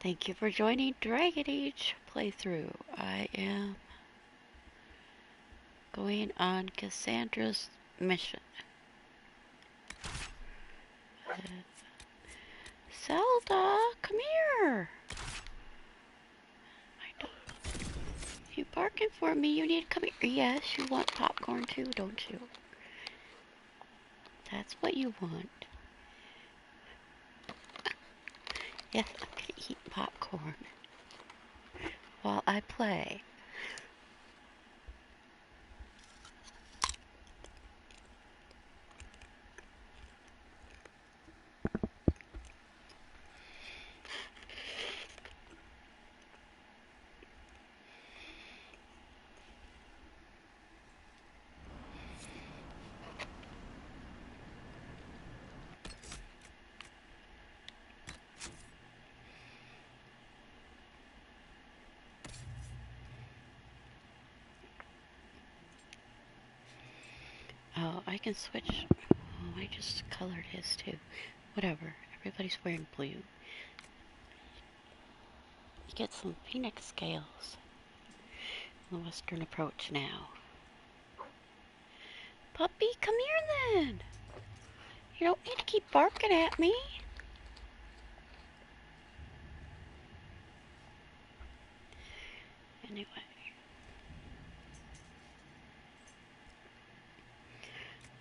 Thank you for joining Dragon Age playthrough. I am going on Cassandra's mission. Zelda, come here! I don't... You barking for me? You need to come here. Yes, you want popcorn too, don't you? That's what you want. Yes, I'm gonna eat popcorn while I play. Oh, I can switch. Oh, I just colored his too. Whatever. Everybody's wearing blue. You get some phoenix scales. The Western approach now. Puppy, come here then. You don't need to keep barking at me. Anyway.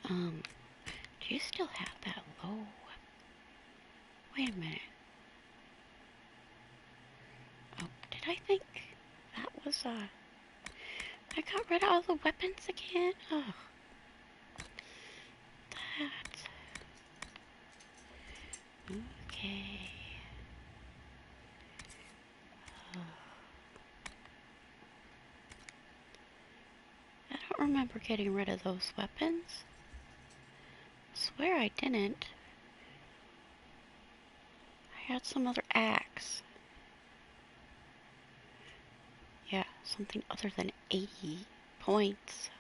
Do you still have that low? Wait a minute. Oh, did I think that was, I got rid of all the weapons again? Oh. That. Okay. Oh. I don't remember getting rid of those weapons. I swear I didn't. I had some other axe. Yeah, something other than 80 points.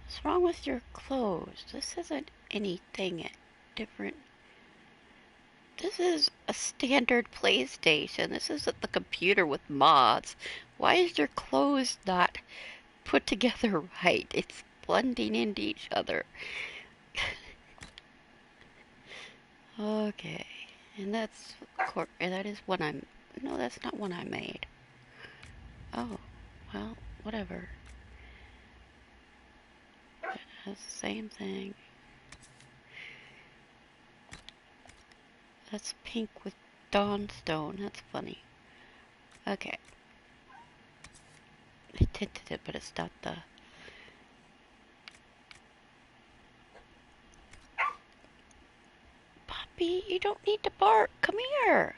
What's wrong with your clothes? This isn't anything different. This is a standard PlayStation. This isn't the computer with mods. Why is your clothes not put together right? It's blending into each other. Okay. And that is one I'm... No, that's not one I made. Oh, well, whatever. That's the same thing. That's pink with Dawnstone. That's funny. Okay. I tinted it, but it's not the... Poppy, you don't need to bark. Come here.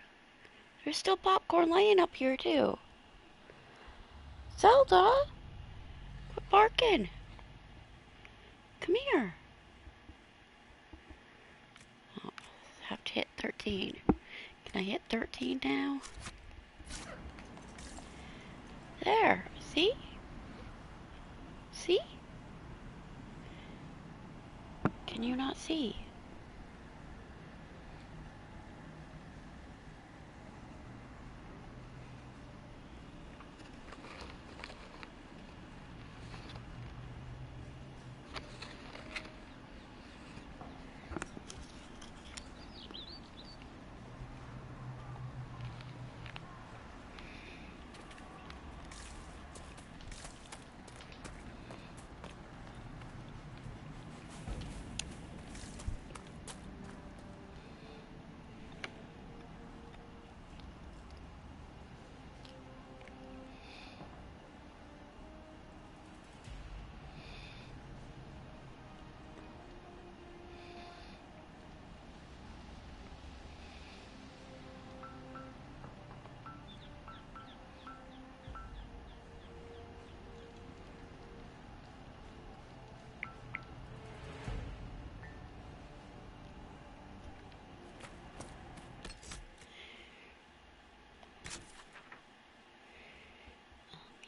There's still popcorn laying up here, too. Zelda! Quit barking. Come here. Oh, I have to hit 13. Can I hit 13 now? There. See? See? Can you not see?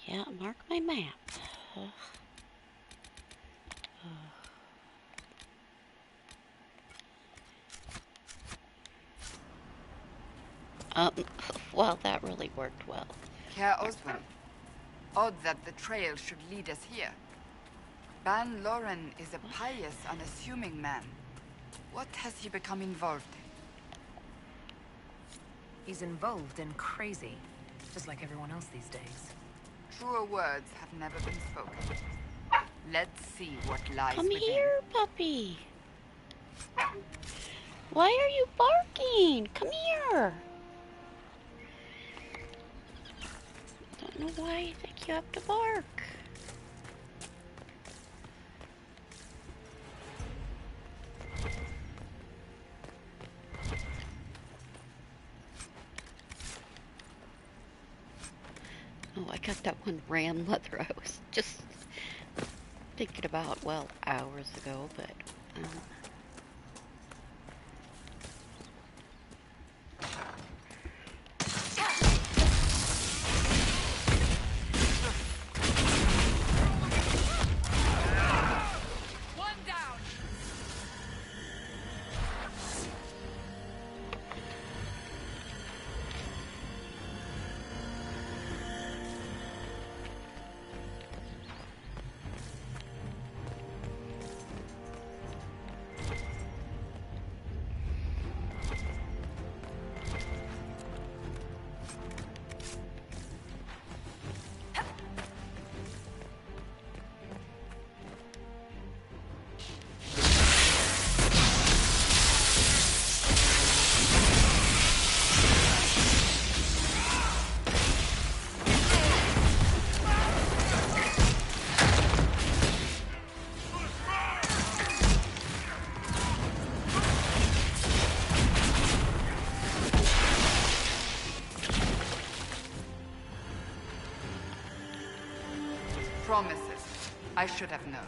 Yeah, mark my map. Ugh. Um, well, that really worked well. Care Oswin. Odd that the trail should lead us here. Ban Loren is a pious, unassuming man. What has he become involved in? He's involved in crazy, just like everyone else these days. Truer words have never been spoken. Let's see what lies Come within. here, puppy. Why are you barking? Come here. Don't know why you think you have to bark. Oh, I got that one ram leather I was just thinking about, well, hours ago, but One down! Promises. I should have known.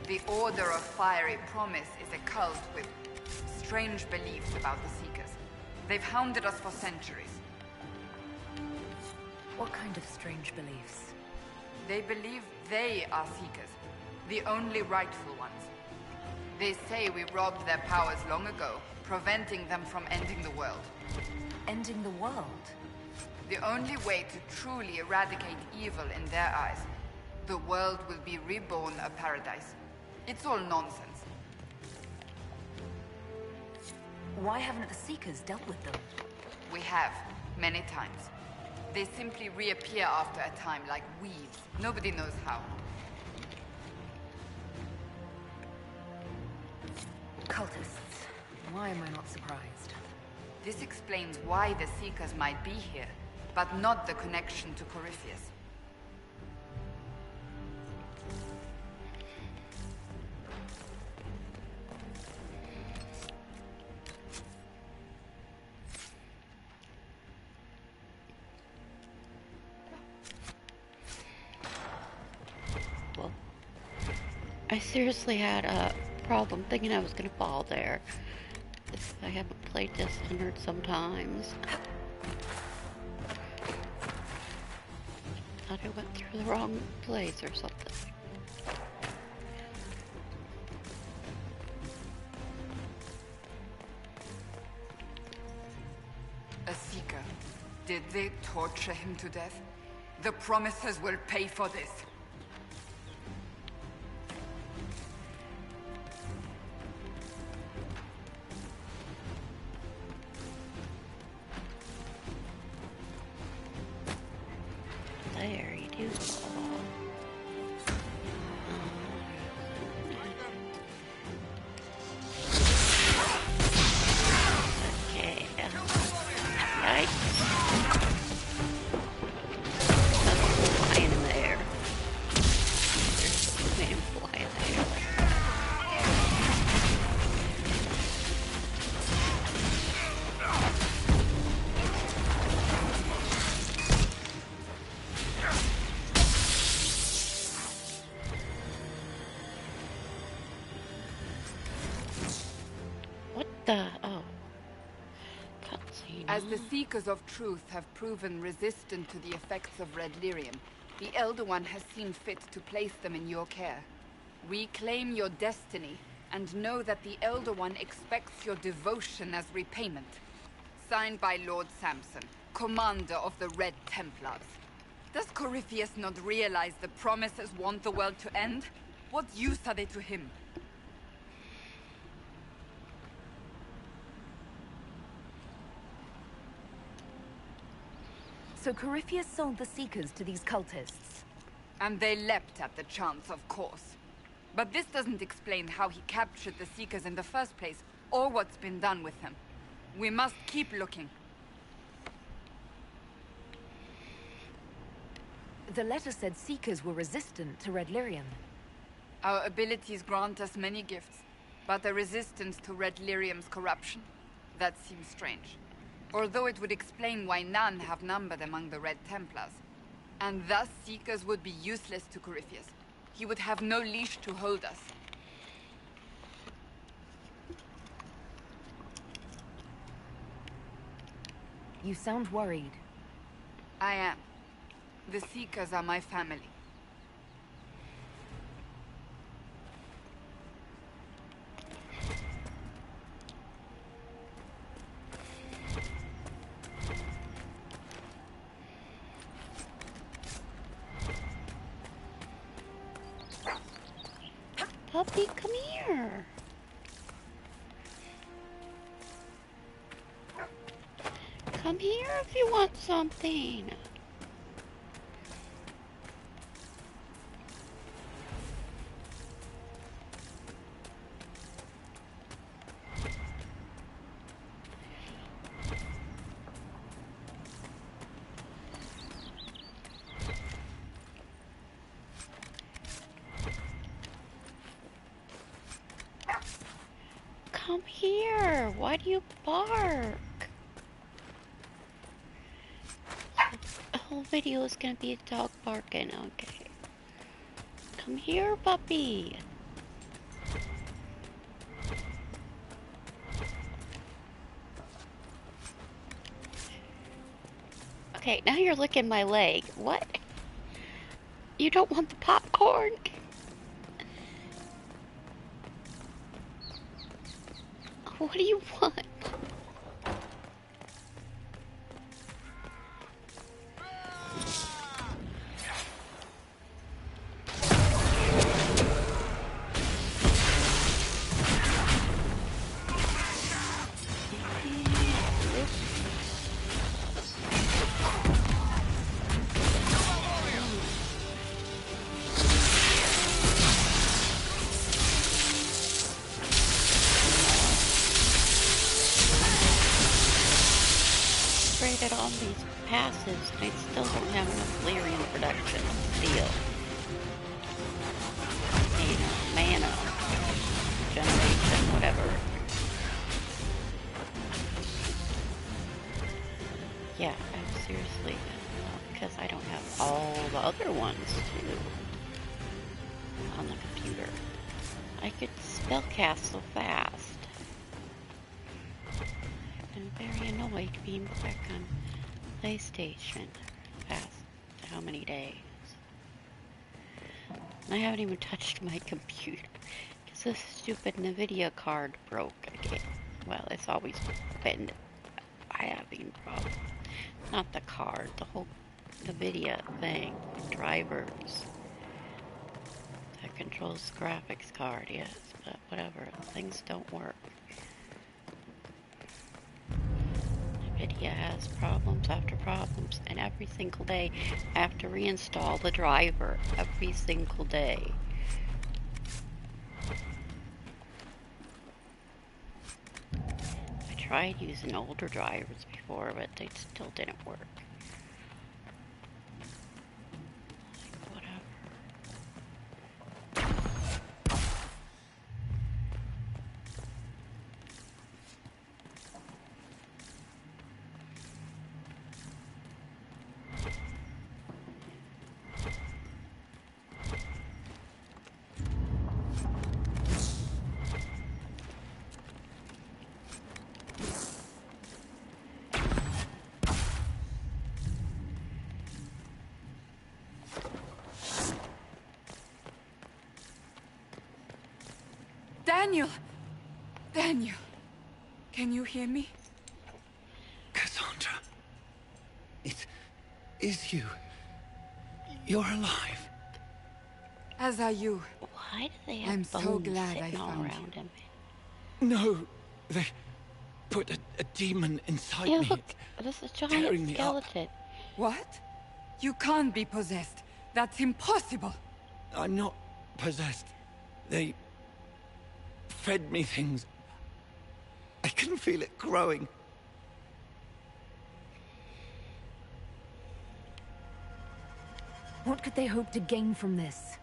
The Order of Fiery Promise is a cult with strange beliefs about the Seekers. They've hounded us for centuries. What kind of strange beliefs? They believe they are Seekers, the only rightful ones. They say we robbed their powers long ago, preventing them from ending the world. Ending the world? The only way to truly eradicate evil in their eyes, the world will be reborn a paradise. It's all nonsense. Why haven't the Seekers dealt with them? We have, many times. They simply reappear after a time like weeds. Nobody knows how. Cultists. Why am I not surprised? This explains why the Seekers might be here, but not the connection to Corypheus. well, I seriously had a problem thinking I was gonna fall there. I haven't played this 100 sometimes. Thought I went through the wrong place or something. A Seeker. Did they torture him to death? The Promisers will pay for this. There, you do. Okay. Yikes. Flying in the air. Made him fly in the air. What the? Oh. Cutscene. As the Seekers of Truth have proven resistant to the effects of Red Lyrium, the Elder One has seen fit to place them in your care. Reclaim your destiny, and know that the Elder One expects your devotion as repayment. Signed by Lord Samson, commander of the Red Templars. Does Corypheus not realize the promises want the world to end? What use are they to him? So Corypheus sold the Seekers to these cultists. And they leapt at the chance, of course. But this doesn't explain how he captured the Seekers in the first place, or what's been done with them. We must keep looking. The letter said Seekers were resistant to Red Lyrium. Our abilities grant us many gifts, but a resistance to Red Lyrium's corruption? That seems strange. Although it would explain why none have numbered among the Red Templars. And thus Seekers would be useless to Corypheus. He would have no leash to hold us. You sound worried. I am. The Seekers are my family. Puppy, come here. Come here if you want something. Come here. Why do you bark? The whole video is gonna be a dog barking. Okay. Come here, puppy. Okay, now you're licking my leg. What? You don't want the popcorn? What do you want? Upgraded all these passives, and I still don't have enough lyrium production steel. Mana, generation, whatever. Yeah, seriously, because I don't have all the other ones too on the computer. I could spellcast so fast. I'm very annoyed being back on PlayStation past how many days. And I haven't even touched my computer because this stupid NVIDIA card broke again. Well, it's always been having problems. Not the card, the whole NVIDIA thing, drivers that controls the graphics card, yes, but whatever, things don't work. NVIDIA has problems after problems, and every single day I have to reinstall the driver every single day. I tried using older drivers before, but they still didn't work. Like, whatever. Daniel! Daniel! Can you hear me? Cassandra. It is you. You're alive. As are you. Why do they have I'm so bones glad I sitting all found around him? No, they put a demon inside Yeah, me. look, this is a Tearing giant me up. skeleton. What? You can't be possessed. That's impossible. I'm not possessed. They fed me things. I can feel it growing. What could they hope to gain from this?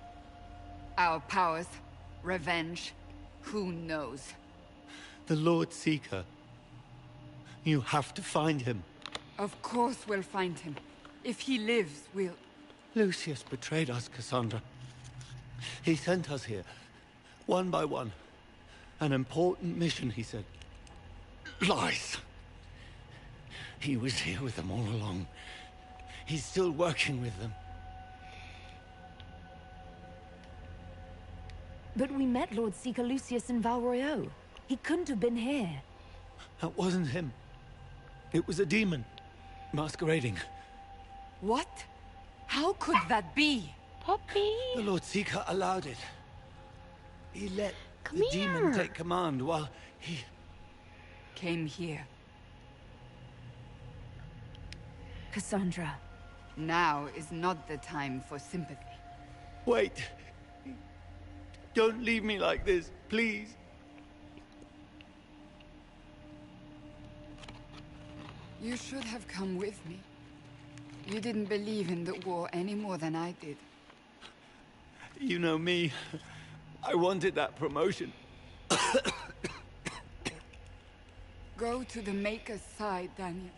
Our powers. Revenge. Who knows? The Lord Seeker. You have to find him. Of course we'll find him. If he lives, we'll... Lucius betrayed us, Cassandra. He sent us here, one by one. An important mission, he said. Lies. He was here with them all along. He's still working with them. But we met Lord Seeker Lucius in Val Royeaux. He couldn't have been here. That wasn't him. It was a demon, masquerading. What? How could that be? Puppy! The Lord Seeker allowed it. He let Come the demon here. take command while he... Came here. Cassandra. Now is not the time for sympathy. Wait. Don't leave me like this, please. You should have come with me. You didn't believe in the war any more than I did. You know me. I wanted that promotion. Go to the Maker's side, Daniel.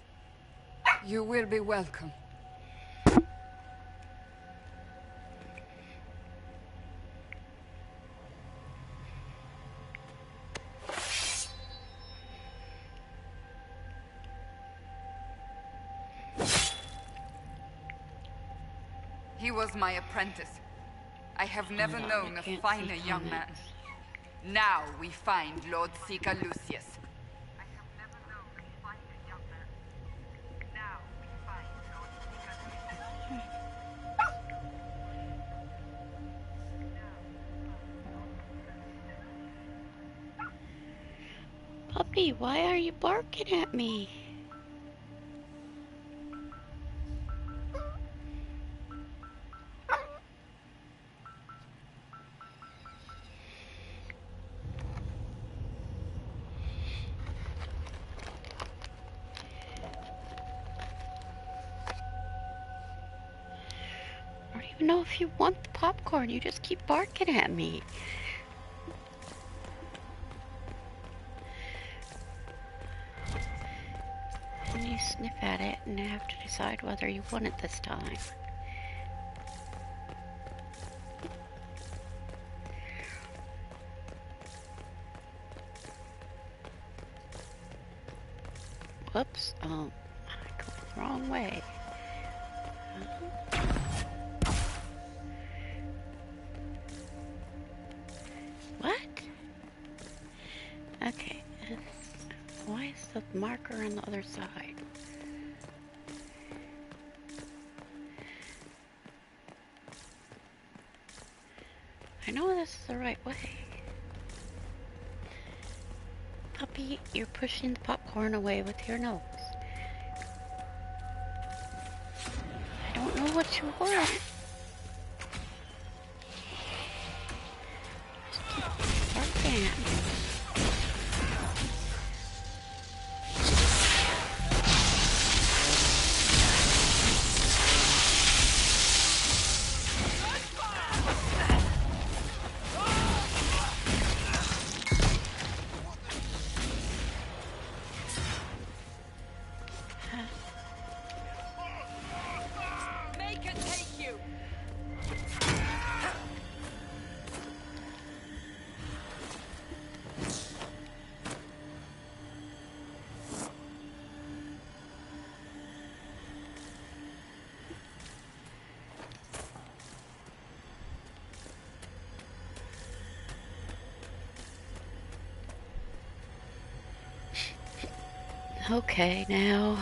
You will be welcome. He was my apprentice. I have never known I a can't finer see young man. comments. Now we find Lord Seeker Lucius. I have never known a finer young man. Now we find Lord Seeker Lucius. Puppy, why are you barking at me? I don't even know if you want the popcorn. You just keep barking at me. And you sniff at it and have to decide whether you want it this time. Whoops. I go the wrong way. What? Okay. Why is the marker on the other side? I know this is the right way. Puppy, you're pushing the popcorn away with your nose. I don't know what you want. Just keep barking at me. Make it take you! Okay, now.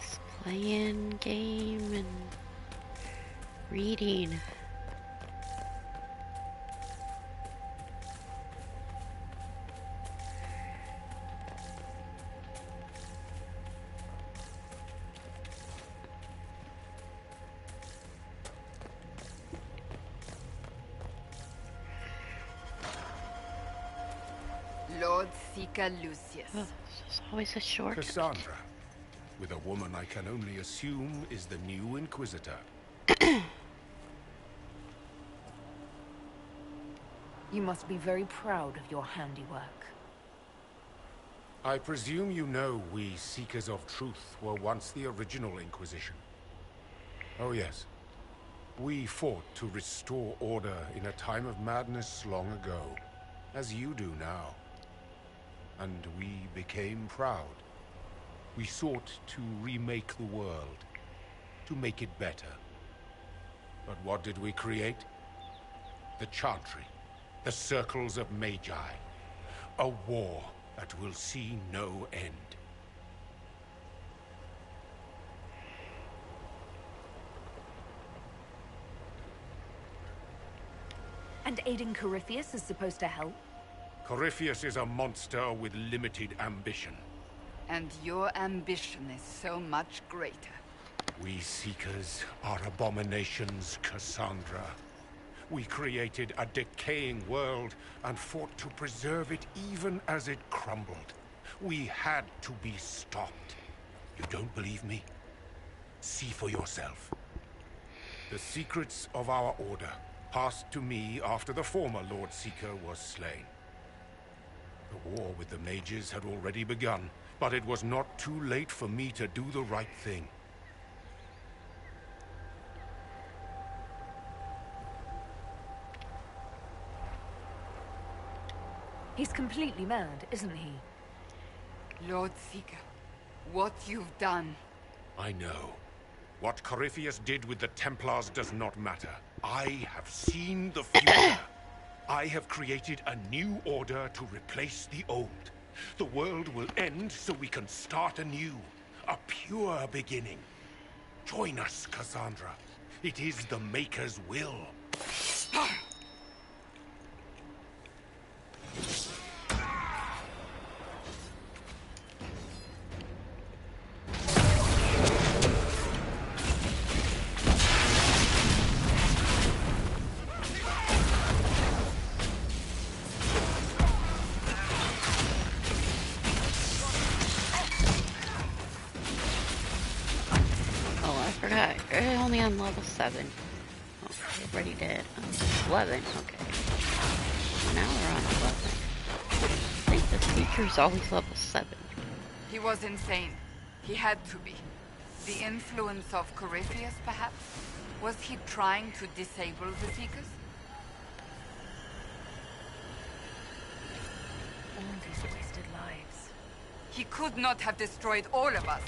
Just playing game and reading. Lord Seeker Lucius. Oh, this is always a short. Cassandra, with a woman I can only assume is the new Inquisitor. You must be very proud of your handiwork. I presume you know we Seekers of Truth were once the original Inquisition. Oh yes. We fought to restore order in a time of madness long ago, as you do now. And we became proud. We sought to remake the world, to make it better. But what did we create? The Chantry, the Circles of Magi. A war that will see no end. And aiding Corypheus is supposed to help? Corypheus is a monster with limited ambition. And your ambition is so much greater. We Seekers are abominations, Cassandra. We created a decaying world and fought to preserve it even as it crumbled. We had to be stopped. You don't believe me? See for yourself. The secrets of our order passed to me after the former Lord Seeker was slain. The war with the mages had already begun, but it was not too late for me to do the right thing. He's completely mad, isn't he? Lord Seeker, what you've done. I know. What Corypheus did with the Templars does not matter. I have seen the future. I have created a new order to replace the old. The world will end so we can start anew. A pure beginning. Join us, Cassandra. It is the Maker's will. Oh, I forgot. You're only on level 7. Okay, already dead. 11, okay. Well, now we're on 11. I think the Seeker's always level 7. He was insane. He had to be. The influence of Corypheus, perhaps? Was he trying to disable the Seekers? All these wasted lives. He could not have destroyed all of us.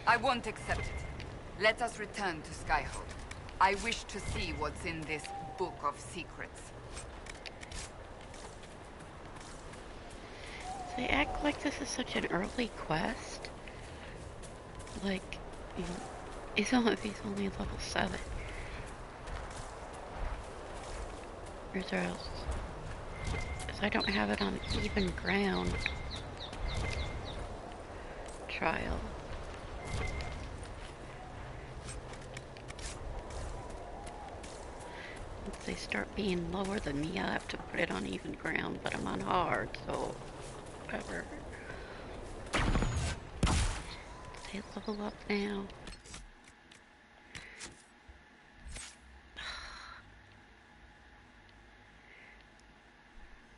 I won't accept it. Let us return to Skyhold. I wish to see what's in this book of secrets. They act like this is such an early quest. Like, you know, he's only level 7. Where's else? Because I don't have it on even ground. Trial. Once they start being lower than me, I have to put it on even ground, but I'm on hard, so whatever. They level up now.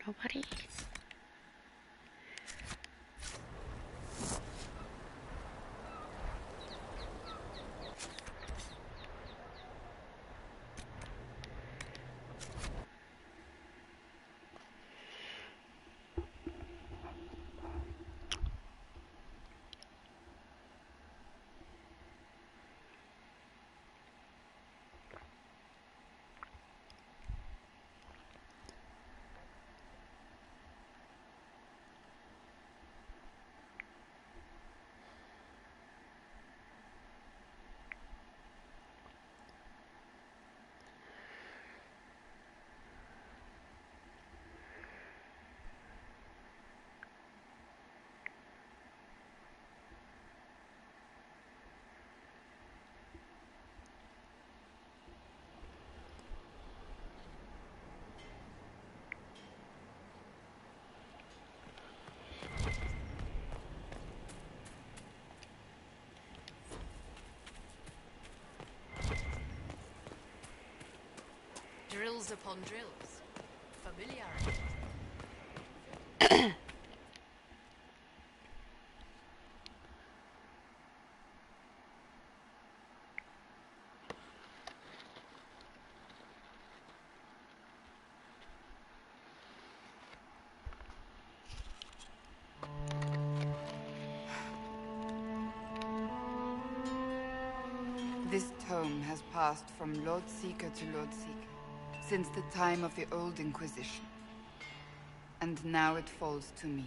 Nobody? Drills upon drills. Familiarity. This tome has passed from Lord Seeker to Lord Seeker since the time of the old Inquisition. And now it falls to me.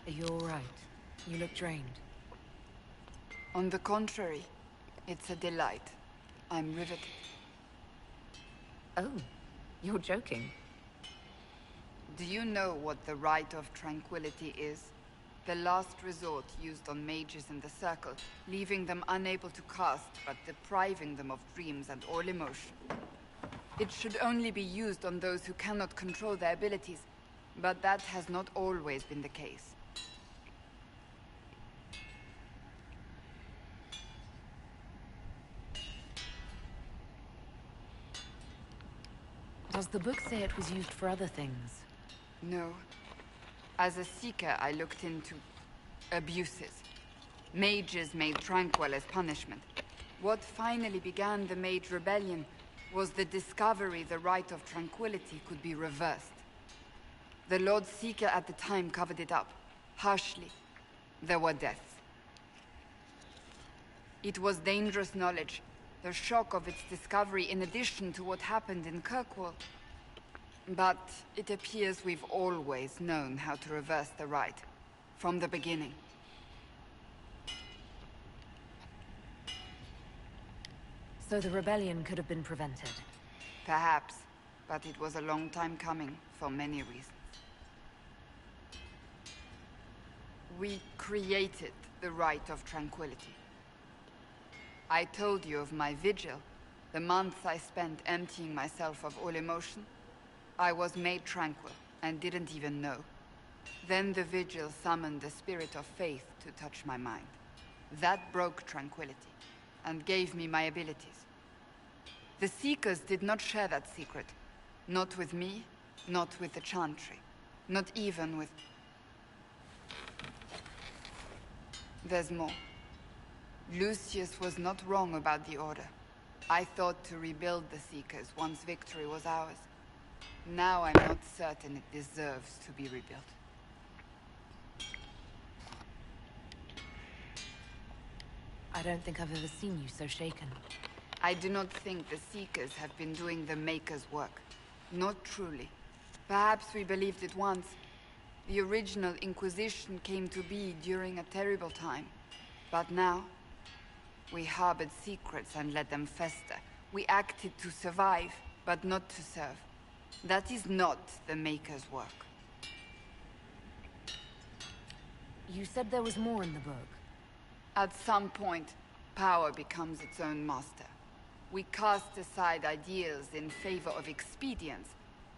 Are you all right? You look drained. On the contrary, it's a delight. I'm riveted. Oh, you're joking. Do you know what the Rite of Tranquility is? The last resort used on mages in the Circle, leaving them unable to cast, but depriving them of dreams and all emotion. It should only be used on those who cannot control their abilities, but that has not always been the case. Does the book say it was used for other things? No. As a seeker, I looked into abuses. Mages made tranquil as punishment. What finally began the Mage Rebellion was the discovery the Rite of Tranquility could be reversed. The Lord Seeker at the time covered it up, harshly. There were deaths. It was dangerous knowledge, the shock of its discovery in addition to what happened in Kirkwall. But it appears we've always known how to reverse the rite, from the beginning. So the rebellion could have been prevented. Perhaps, but it was a long time coming, for many reasons. We created the Rite of Tranquility. I told you of my vigil, the months I spent emptying myself of all emotion. I was made tranquil, and didn't even know. Then the vigil summoned the spirit of faith to touch my mind. That broke tranquility, and gave me my abilities. The Seekers did not share that secret. Not with me, not with the Chantry, not even with... There's more. Lucius was not wrong about the Order. I thought to rebuild the Seekers once victory was ours. Now I'm not certain it deserves to be rebuilt. I don't think I've ever seen you so shaken. I do not think the Seekers have been doing the Maker's work. Not truly. Perhaps we believed it once. The original Inquisition came to be during a terrible time. But now, we harbored secrets and let them fester. We acted to survive, but not to serve. That is not the Maker's work. You said there was more in the book. At some point, power becomes its own master. We cast aside ideals in favor of expedience,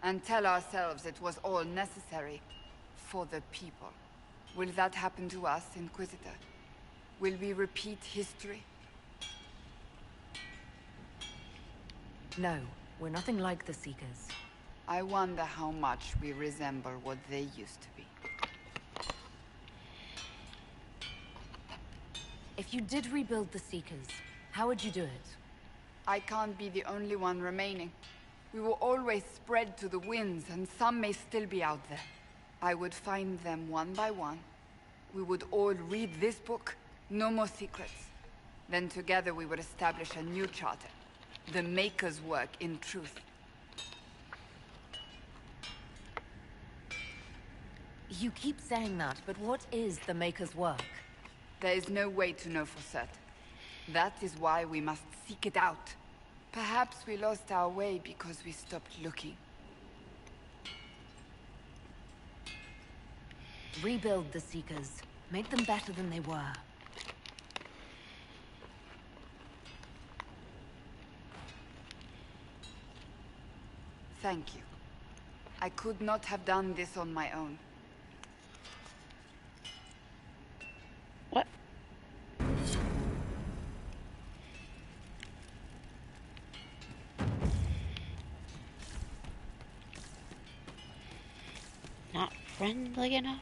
and tell ourselves it was all necessary for the people. Will that happen to us, Inquisitor? Will we repeat history? No, we're nothing like the Seekers. I wonder how much we resemble what they used to be. If you did rebuild the Seekers, how would you do it? I can't be the only one remaining. We will always spread to the winds, and some may still be out there. I would find them one by one. We would all read this book, no more secrets. Then together we would establish a new charter. The Maker's work in truth. You keep saying that, but what is the Maker's work? There is no way to know for certain. That is why we must seek it out. Perhaps we lost our way because we stopped looking. Rebuild the Seekers. Make them better than they were. Thank you. I could not have done this on my own. What? friendly enough?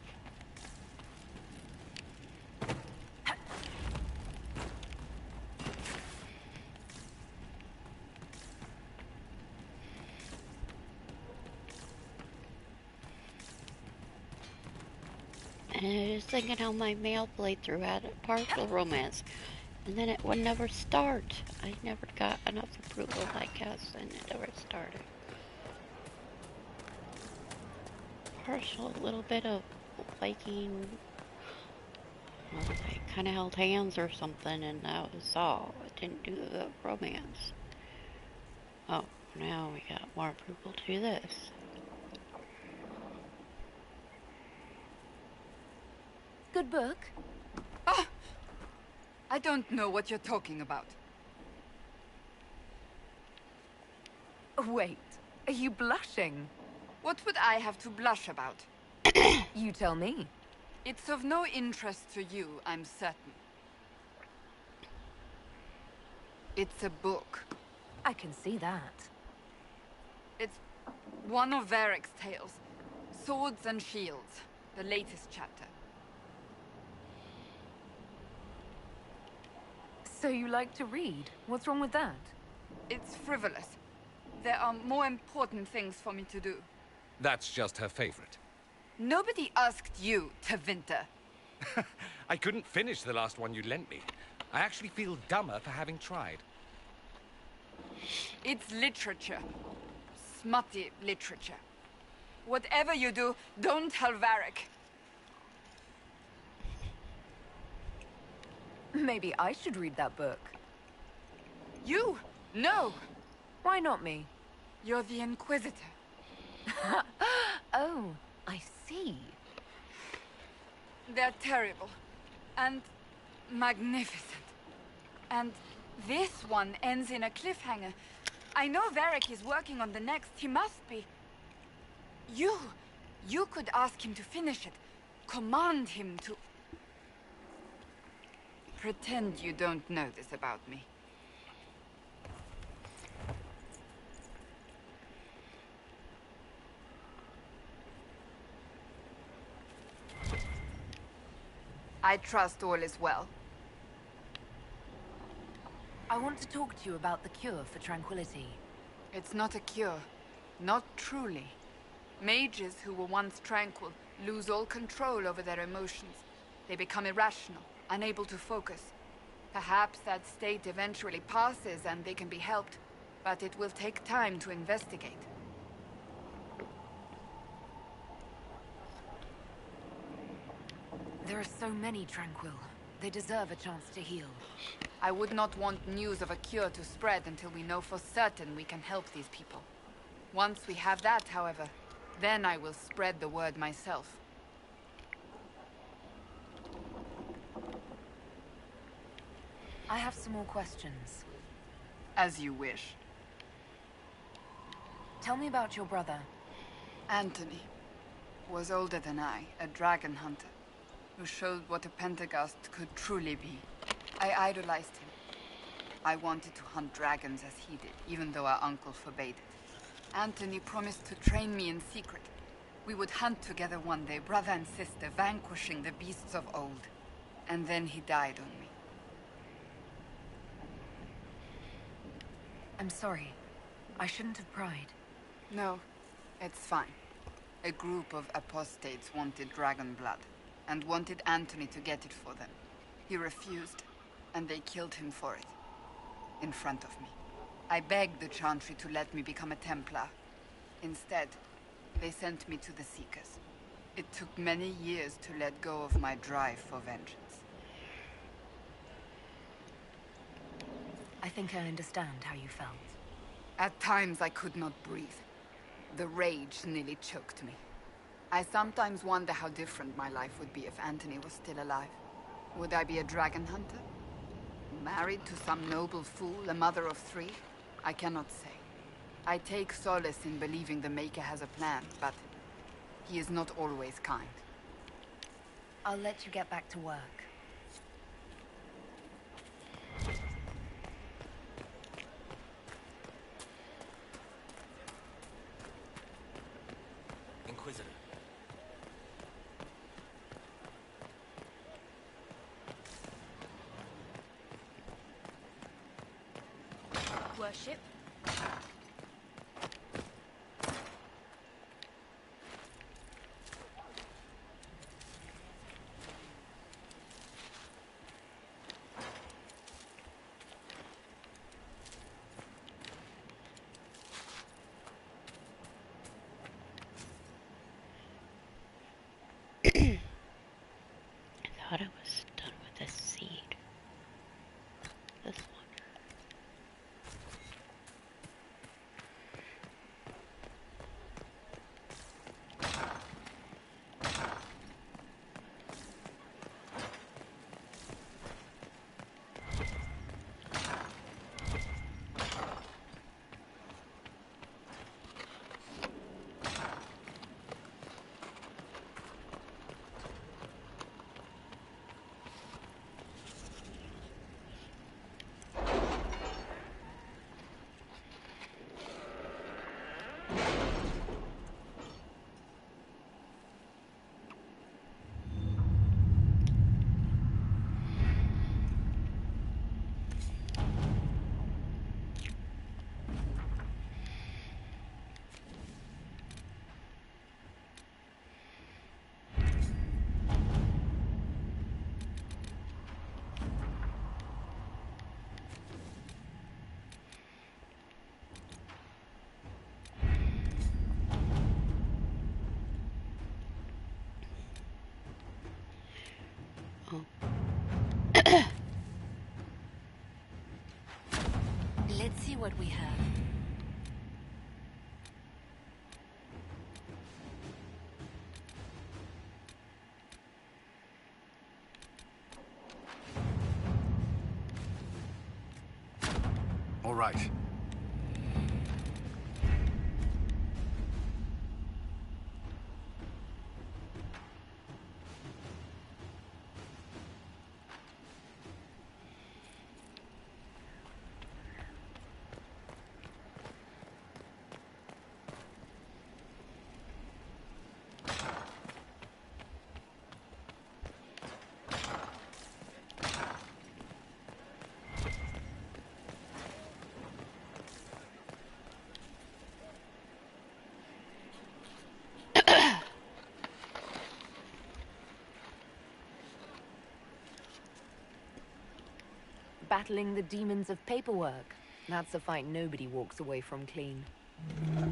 And I was thinking how my male playthrough had a partial romance, and then it would never start. I never got enough approval, I guess, and it never started. Partial, little bit of liking. Well, they kind of held hands or something, and that was all. It didn't do the romance. Oh, now we got more approval to do this. Good book. Ah! I don't know what you're talking about. Wait, are you blushing? What would I have to blush about? You tell me. It's of no interest to you, I'm certain. It's a book. I can see that. It's one of Varric's tales. Swords and Shields, the latest chapter. So you like to read? What's wrong with that? It's frivolous. There are more important things for me to do. That's just her favorite. Nobody asked you, Tevinter. I couldn't finish the last one you lent me. I actually feel dumber for having tried. It's literature. Smutty literature. Whatever you do, don't tell Varric. Maybe I should read that book. You? No! Why not me? You're the Inquisitor. Oh, I see. They're terrible. And magnificent. And this one ends in a cliffhanger. I know Varric is working on the next. He must be. You could ask him to finish it. Command him to... Pretend you don't know this about me. I trust all is well. I want to talk to you about the cure for tranquility. It's not a cure. Not truly. Mages who were once tranquil lose all control over their emotions. They become irrational, unable to focus. Perhaps that state eventually passes and they can be helped, but it will take time to investigate. There are so many tranquil. They deserve a chance to heal. I would not want news of a cure to spread until we know for certain we can help these people. Once we have that, however, then I will spread the word myself. I have some more questions. As you wish. Tell me about your brother. Anthony was older than I, a dragon hunter, who showed what a Pentagast could truly be. I idolized him. I wanted to hunt dragons as he did, even though our uncle forbade it. Anthony promised to train me in secret. We would hunt together one day, brother and sister, vanquishing the beasts of old. And then he died on me. I'm sorry. I shouldn't have pried. No, it's fine. A group of apostates wanted dragon blood, and wanted Anthony to get it for them. He refused, and they killed him for it. In front of me. I begged the Chantry to let me become a Templar. Instead, they sent me to the Seekers. It took many years to let go of my drive for vengeance. I think I understand how you felt. At times I could not breathe. The rage nearly choked me. I sometimes wonder how different my life would be if Anthony was still alive. Would I be a dragon hunter? Married to some noble fool, a mother of 3? I cannot say. I take solace in believing the Maker has a plan, but he is not always kind. I'll let you get back to work. Inquisitor. Worship. I thought I was done with this seed. This one. Oh. Let's see what we have. All right. Battling the demons of paperwork. That's a fight nobody walks away from clean.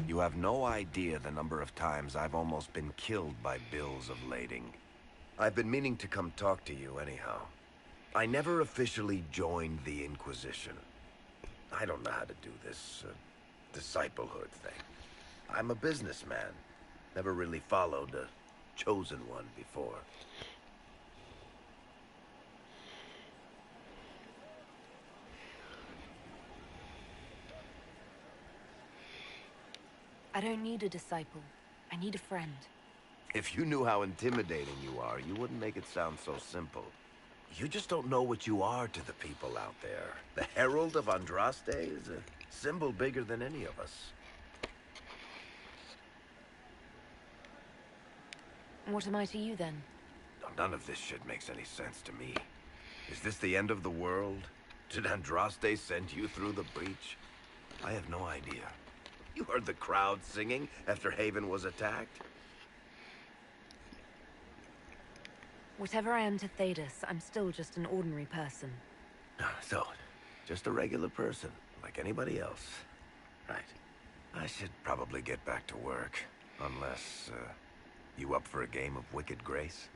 You have no idea the number of times I've almost been killed by bills of lading. I've been meaning to come talk to you anyhow. I never officially joined the Inquisition. I don't know how to do this disciplehood thing. I'm a businessman. Never really followed a chosen one before. I don't need a disciple. I need a friend. If you knew how intimidating you are, you wouldn't make it sound so simple. You just don't know what you are to the people out there. The Herald of Andraste is a symbol bigger than any of us. What am I to you then? None of this shit makes any sense to me. Is this the end of the world? Did Andraste send you through the breach? I have no idea. You heard the crowd singing after Haven was attacked? Whatever I am to Thedas, I'm still just an ordinary person. So, just a regular person, like anybody else. Right. I should probably get back to work. Unless, you up for a game of Wicked Grace?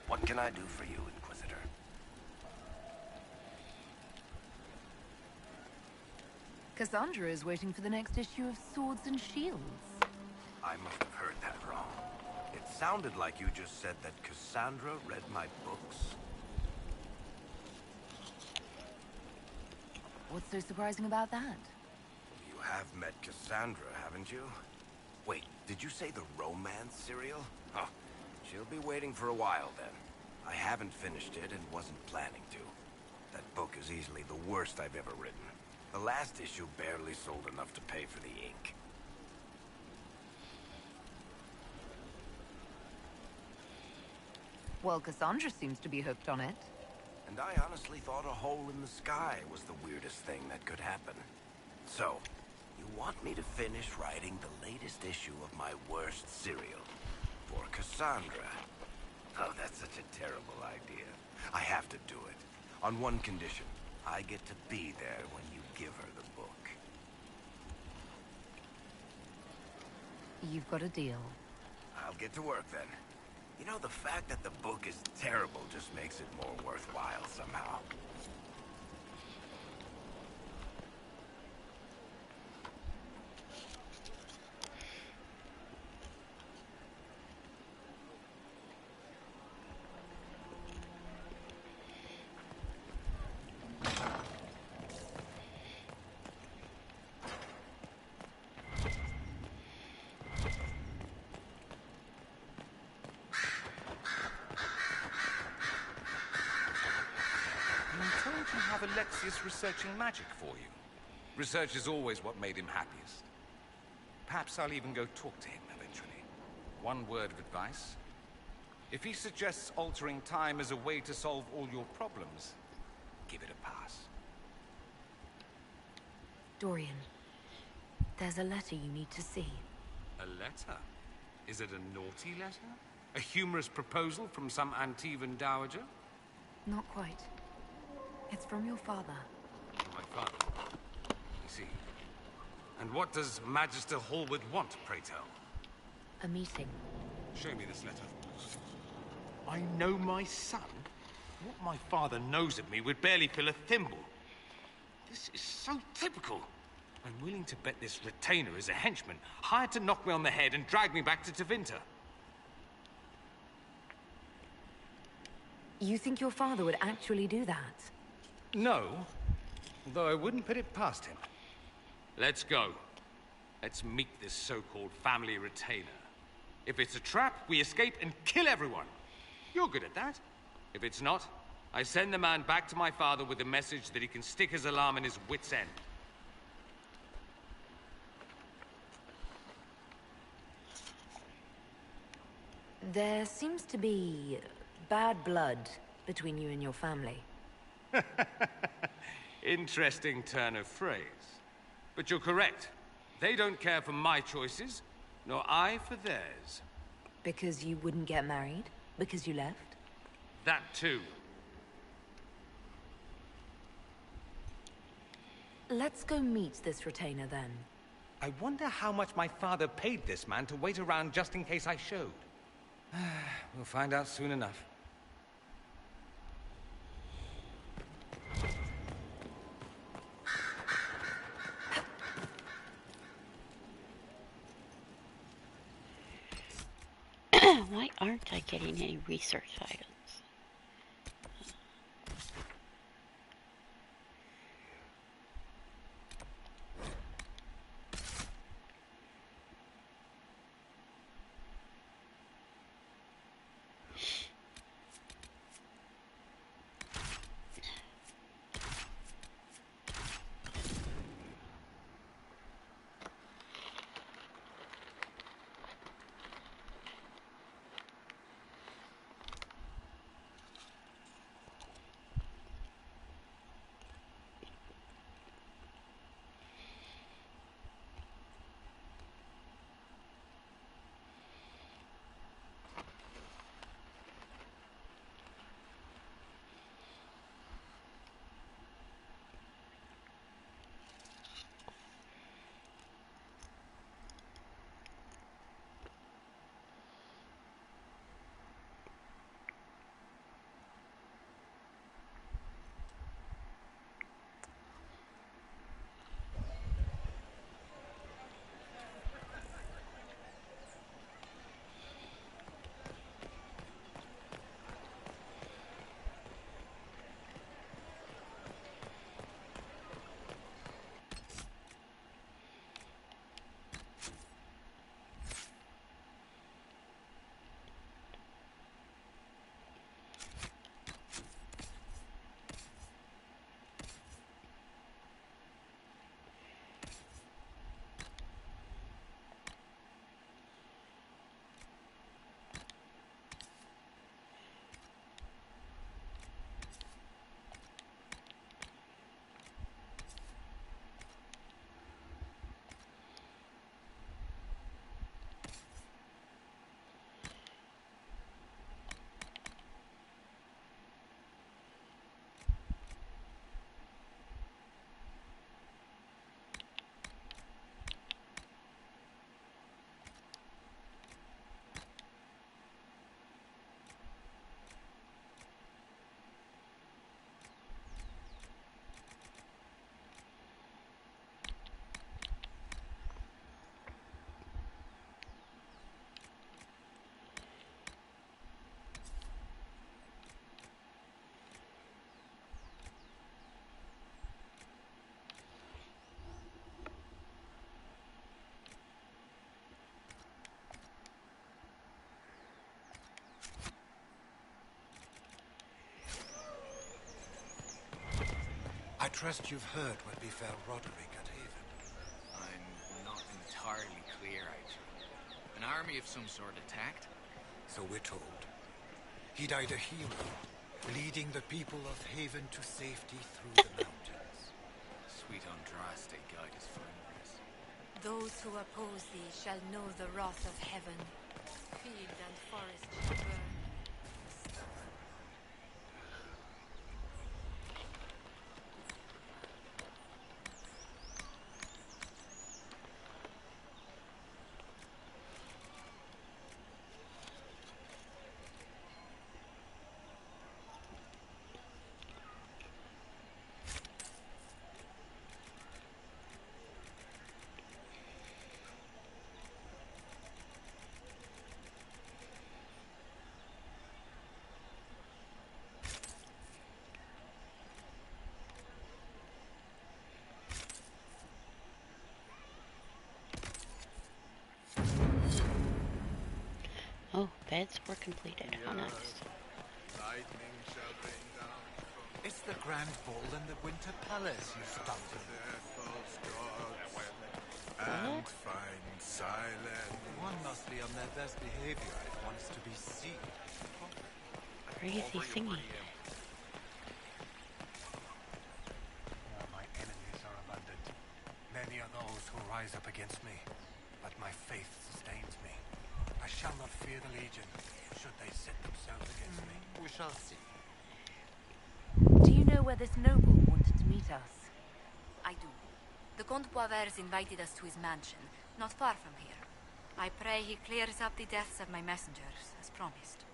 What can I do for you, Inquisitor? Cassandra is waiting for the next issue of Swords and Shields. I must have heard that wrong. It sounded like you just said that Cassandra read my books. What's so surprising about that? You have met Cassandra, haven't you? Wait, did you say the romance serial? Huh. She'll be waiting for a while then. I haven't finished it and wasn't planning to. That book is easily the worst I've ever written. The last issue barely sold enough to pay for the ink. Well, Cassandra seems to be hooked on it. And I honestly thought a hole in the sky was the weirdest thing that could happen. So, you want me to finish writing the latest issue of my worst serial? For Cassandra? Oh, that's such a terrible idea. I have to do it. On one condition. I get to be there when you give her the book. You've got a deal. I'll get to work then. You know, the fact that the book is terrible just makes it more worthwhile somehow. I'm told you have Alexius researching magic for you. Research is always what made him happiest. Perhaps I'll even go talk to him eventually. One word of advice. If he suggests altering time as a way to solve all your problems, give it a pass. Dorian, there's a letter you need to see. A letter? Is it a naughty letter? A humorous proposal from some Antivan dowager? Not quite. It's from your father. From my father. I see. And what does Magister Hallwood want, pray tell? A meeting. Show me this letter. I know my son? What my father knows of me would barely fill a thimble. This is so typical. I'm willing to bet this retainer is a henchman, hired to knock me on the head and drag me back to Tevinter. You think your father would actually do that? No, although I wouldn't put it past him. Let's go. Let's meet this so-called family retainer. If it's a trap, we escape and kill everyone. You're good at that. If it's not, I send the man back to my father with a message that he can stick his alarm in his wit's end. There seems to be bad blood between you and your family. Interesting turn of phrase. But you're correct. They don't care for my choices, nor I for theirs. Because you wouldn't get married? Because you left? That too. Let's go meet this retainer then. I wonder how much my father paid this man to wait around just in case I showed. We'll find out soon enough. Why aren't I getting any research items? trust you've heard what befell Roderick at Haven. I'm not entirely clear, actually. An army of some sort attacked? So we're told. He died a hero, leading the people of Haven to safety through the mountains. Sweet Andraste guide us founders. Those who oppose thee shall know the wrath of heaven. Field and forest shall burn. Oh, beds were completed. How nice. Lightning shall rain down from It's the Grand Ball in the Winter Palace, you stumpy. their false gods, and find silence. One must be on their best behavior if one is to be seen. Crazy singing. My enemies are abundant. Many are those who rise up against me, but my faith sustains me. I shall not fear the Legion, should they set themselves against me. We shall see. Do you know where this noble wanted to meet us? I do. The Comte Boisvert invited us to his mansion, not far from here. I pray he clears up the deaths of my messengers, as promised.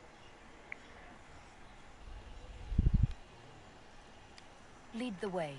Lead the way.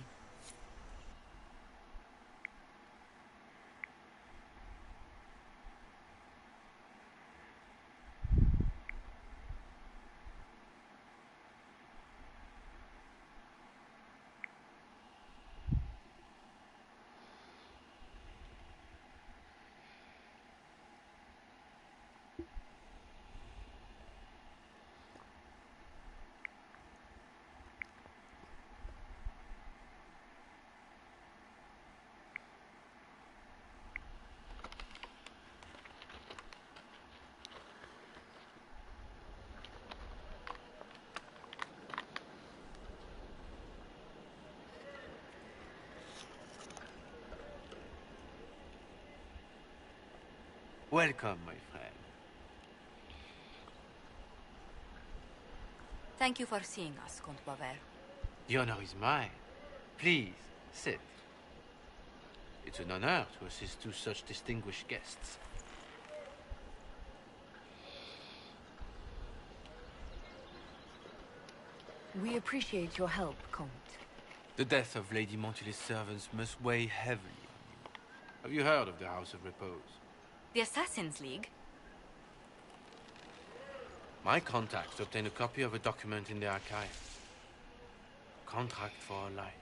Welcome, my friend. Thank you for seeing us, Comte Boisvert. The honor is mine. Please, sit. It's an honor to assist two such distinguished guests. We appreciate your help, Comte. The death of Lady Montily's servants must weigh heavily on you. Have you heard of the House of Repose? The Assassin's League? My contacts obtained a copy of a document in the archive. Contract for a life.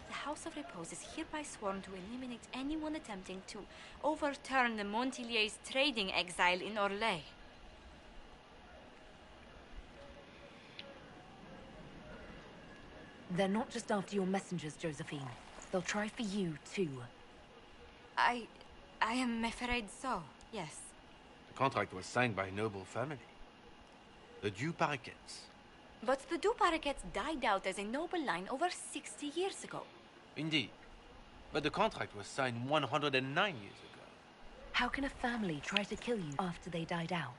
The House of Repose is hereby sworn to eliminate anyone attempting to overturn the Montiliers' trading exile in Orlais. They're not just after your messengers, Josephine. They'll try for you, too. I am afraid so, yes. The contract was signed by a noble family. The Du Paraquets. But the Du Paraquets died out as a noble line over 60 years ago. Indeed. But the contract was signed 109 years ago. How can a family try to kill you after they died out?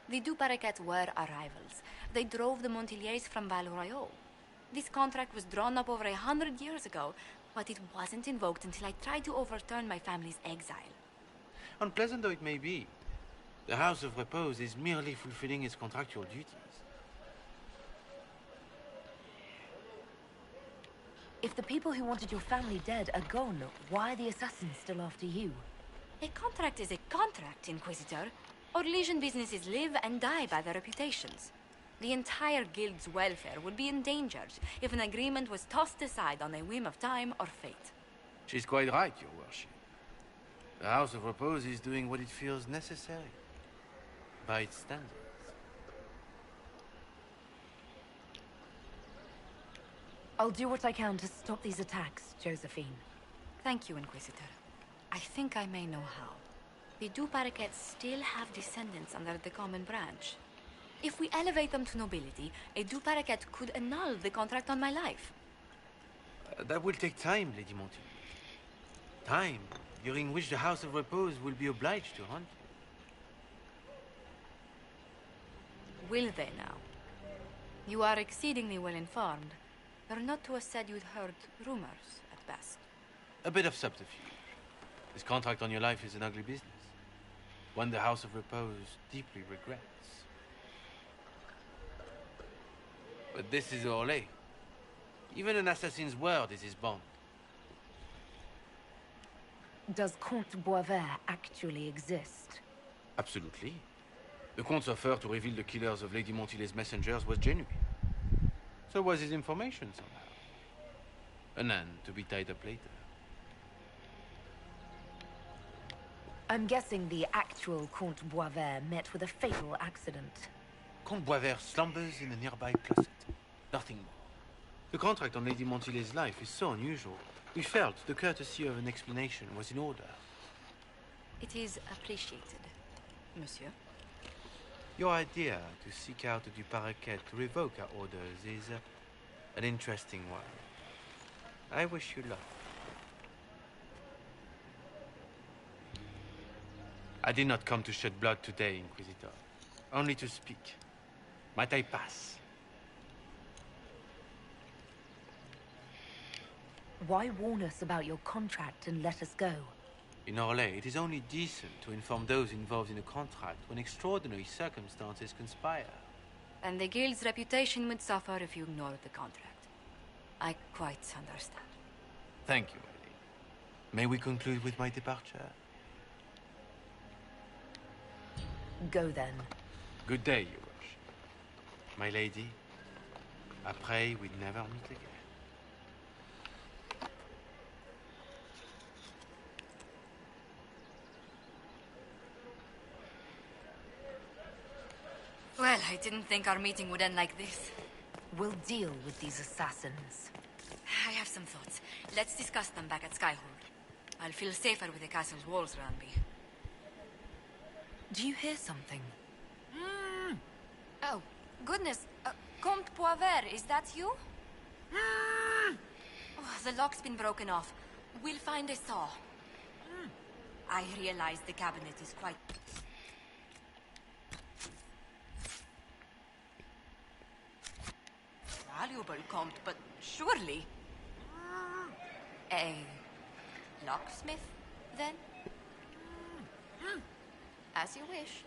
The Du Paraquets were our rivals. They drove the Montiliers from Val Royal. This contract was drawn up over 100 years ago, but it wasn't invoked until I tried to overturn my family's exile. Unpleasant though it may be, the House of Repose is merely fulfilling its contractual duties. If the people who wanted your family dead are gone, why are the assassins still after you? A contract is a contract, Inquisitor. Our Legion businesses live and die by their reputations. The entire guild's welfare would be endangered if an agreement was tossed aside on a whim of time or fate. She's quite right, Your Worship. The House of Repose is doing what it feels necessary, by its standards. I'll do what I can to stop these attacks, Josephine. Thank you, Inquisitor. I think I may know how. The Du Paraquets still have descendants under the common branch. If we elevate them to nobility, a Du Paraquet could annul the contract on my life. That will take time, Lady Monty. Time during which the House of Repose will be obliged to hunt you. Will they now? You are exceedingly well informed. You're not to have said you'd heard rumors, at best. A bit of subterfuge. This contract on your life is an ugly business. One the House of Repose deeply regrets. But this is Orlais. Even an assassin's word is his bond. Does Comte Boisvert actually exist? Absolutely. The Comte's offer to reveal the killers of Lady Montilet's messengers was genuine. So was his information somehow. An end to be tied up later. I'm guessing the actual Comte Boisvert met with a fatal accident. Comte Boisvert slumbers in a nearby closet. Nothing more. The contract on Lady Montilet's life is so unusual, we felt the courtesy of an explanation was in order. It is appreciated, monsieur. Your idea to seek out the Du Paraquet to revoke our orders is an interesting one. I wish you luck. I did not come to shed blood today, Inquisitor. Only to speak. Might I pass? Why warn us about your contract and let us go? In Orlais, it is only decent to inform those involved in a contract when extraordinary circumstances conspire. And the guild's reputation would suffer if you ignored the contract. I quite understand. Thank you, lady. May we conclude with my departure? Go then. Good day, Your Worship. My lady, I pray we'd never meet again. Well, I didn't think our meeting would end like this. We'll deal with these assassins. I have some thoughts. Let's discuss them back at Skyhold. I'll feel safer with the castle's walls around me. Do you hear something? Oh, goodness. Comte Boisvert, is that you? Oh, the lock's been broken off. We'll find a saw. I realize the cabinet is quite... valuable, Comte, but surely... A locksmith, then? As you wish.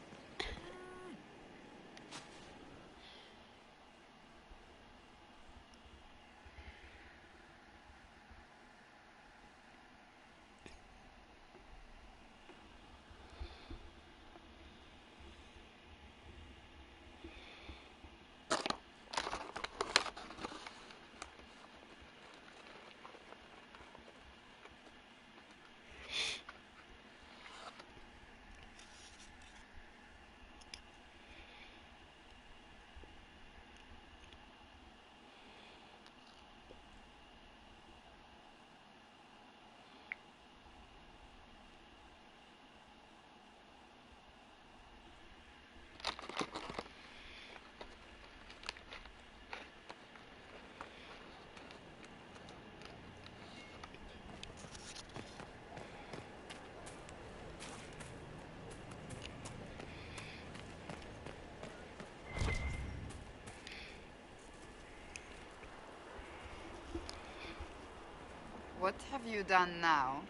What have you done now?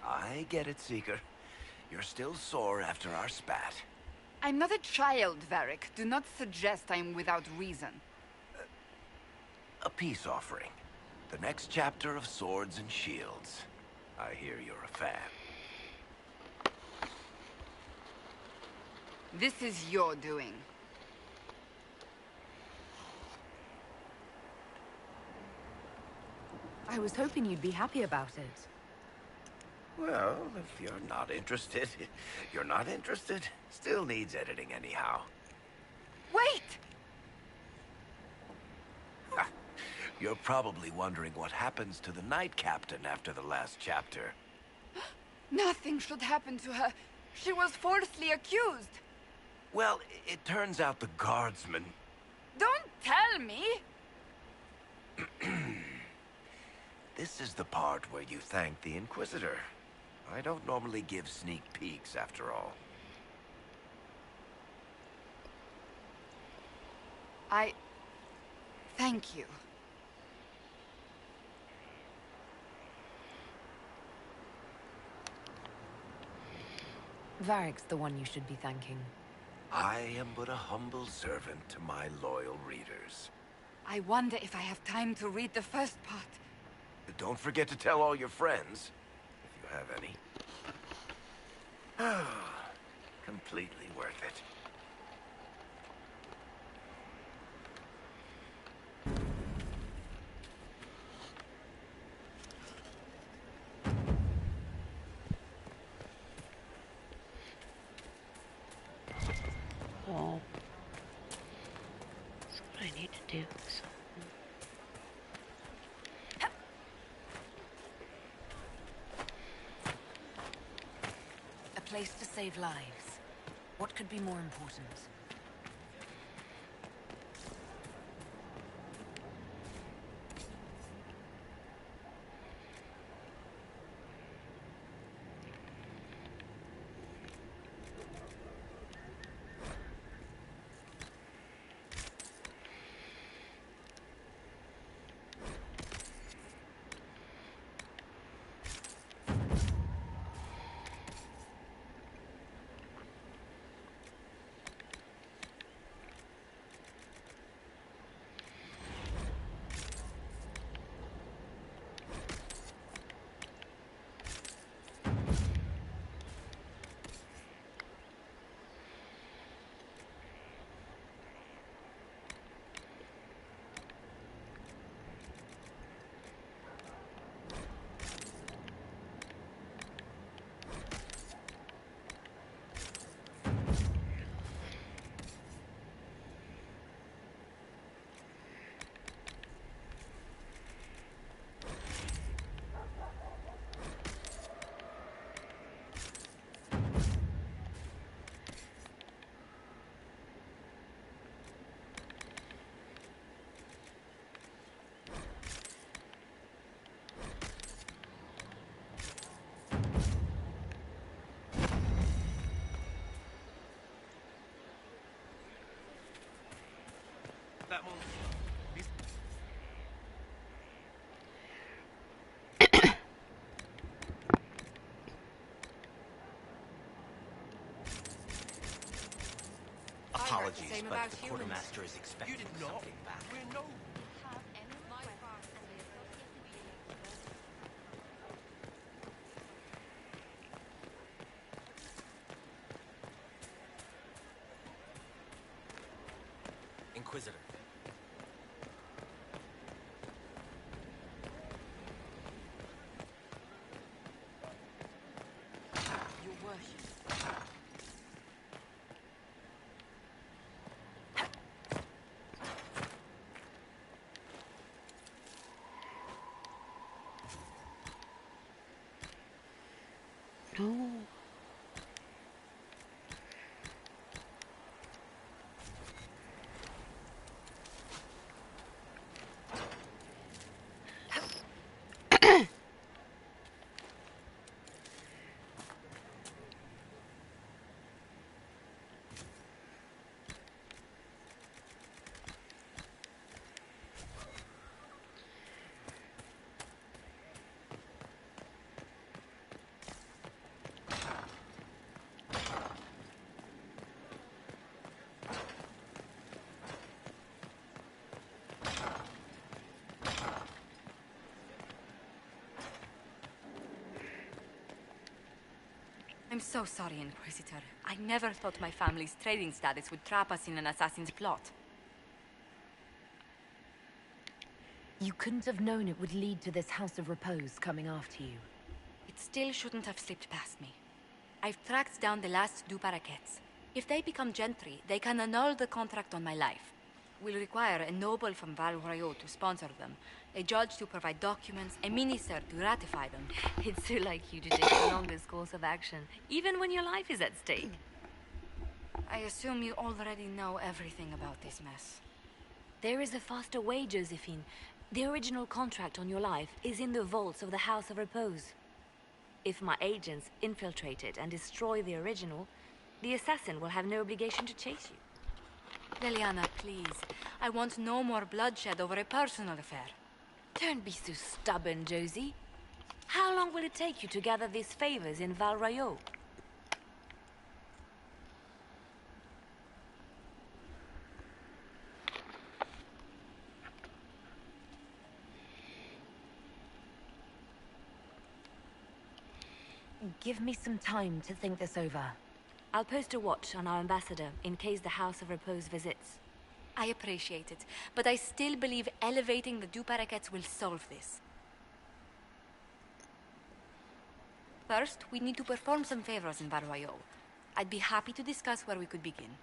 I get it, Seeker. You're still sore after our spat. I'm not a child, Varric. Do not suggest I'm without reason. A peace offering. The next chapter of Swords and Shields. I hear you're a fan. This is your doing. I was hoping you'd be happy about it. Well, if you're not interested, you're not interested. Still needs editing anyhow. Wait! You're probably wondering what happens to the Knight Captain after the last chapter. Nothing should happen to her. She was falsely accused. Well, it turns out the guardsmen... Don't tell me! This is the part where you thank the Inquisitor. I don't normally give sneak peeks, after all. Thank you. Varric's the one you should be thanking. I am but a humble servant to my loyal readers. I wonder if I have time to read the first part. Don't forget to tell all your friends, if you have any. Completely worth it. Oh. That's what I need to do. So. A place to save lives. What could be more important? Apologies, but the quartermaster is expecting something back. Inquisitor. Your worship. No. I'm so sorry, Inquisitor. I never thought my family's trading status would trap us in an assassin's plot. You couldn't have known it would lead to this House of Repose coming after you. It still shouldn't have slipped past me. I've tracked down the last two paraquets. If they become gentry, they can annul the contract on my life. We'll require a noble from Val Royaux to sponsor them, a judge to provide documents, a minister to ratify them. It's so like you to take the longest course of action, even when your life is at stake. I assume you already know everything about this mess. There is a faster way, Josephine. The original contract on your life is in the vaults of the House of Repose. If my agents infiltrate it and destroy the original, the assassin will have no obligation to chase you. Liliana, please. I want no more bloodshed over a personal affair. Don't be so stubborn, Josie. How long will it take you to gather these favors in Val Royaux? Give me some time to think this over. I'll post a watch on our ambassador in case the House of Repose visits. I appreciate it, but I still believe elevating the Duparaquets will solve this. First, we need to perform some favors in Val Royaux. I'd be happy to discuss where we could begin.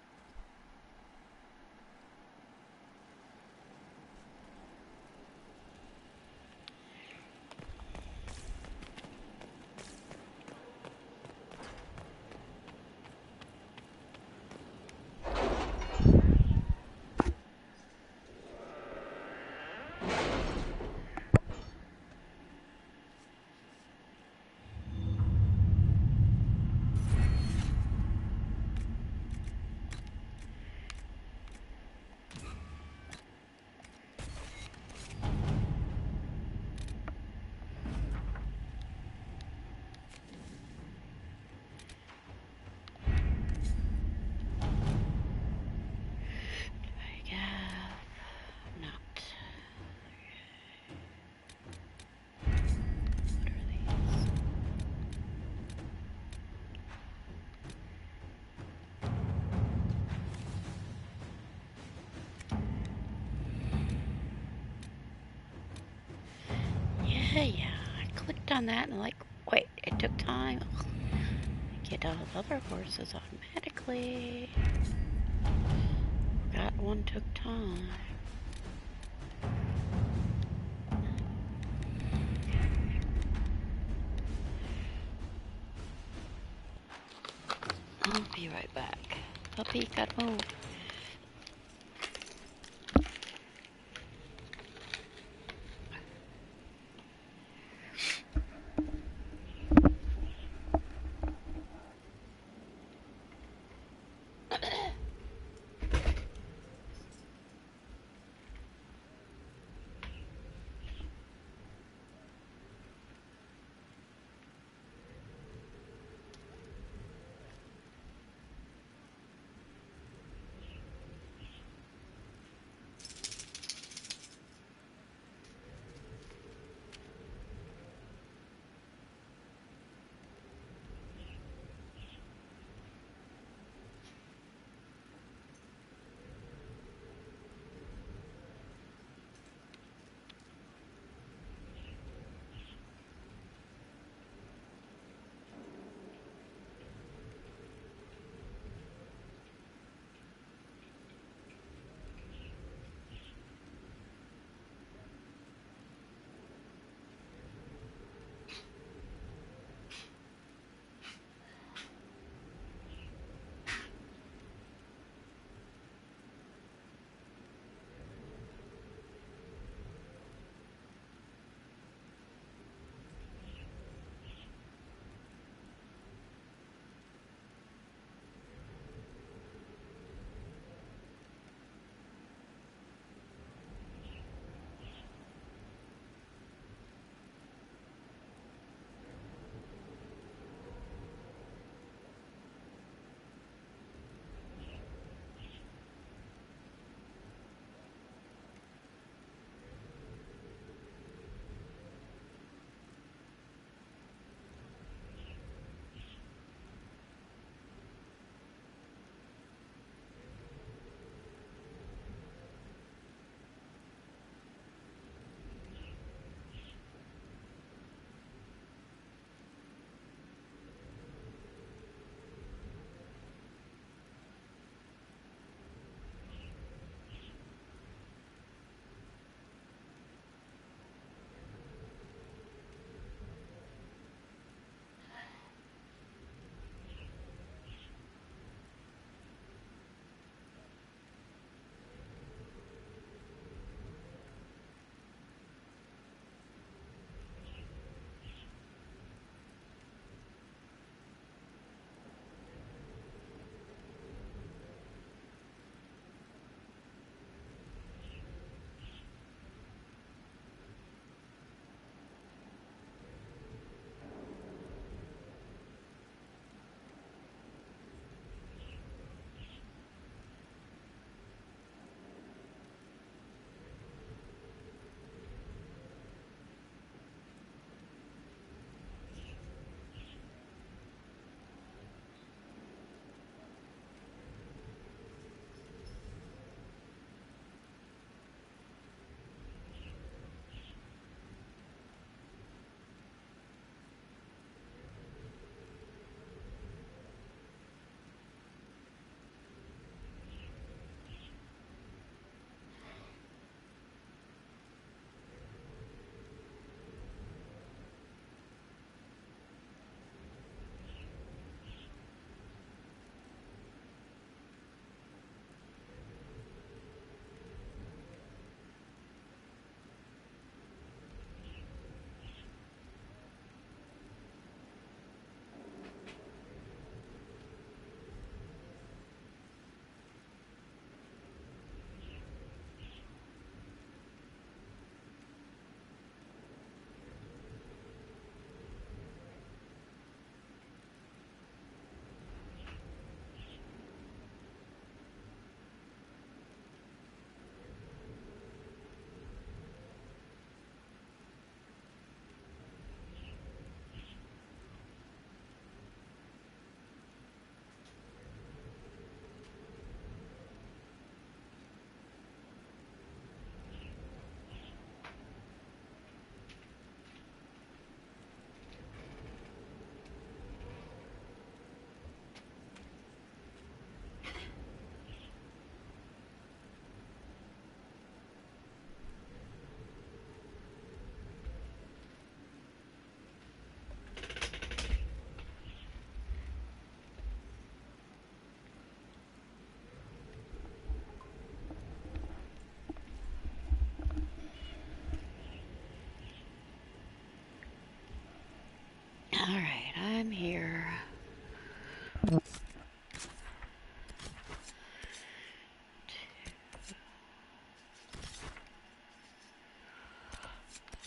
Yeah, I clicked on that and like, wait, it took time. Ugh. Get all the other horses automatically. That one took time. I'll be right back. Puppy, gotta move.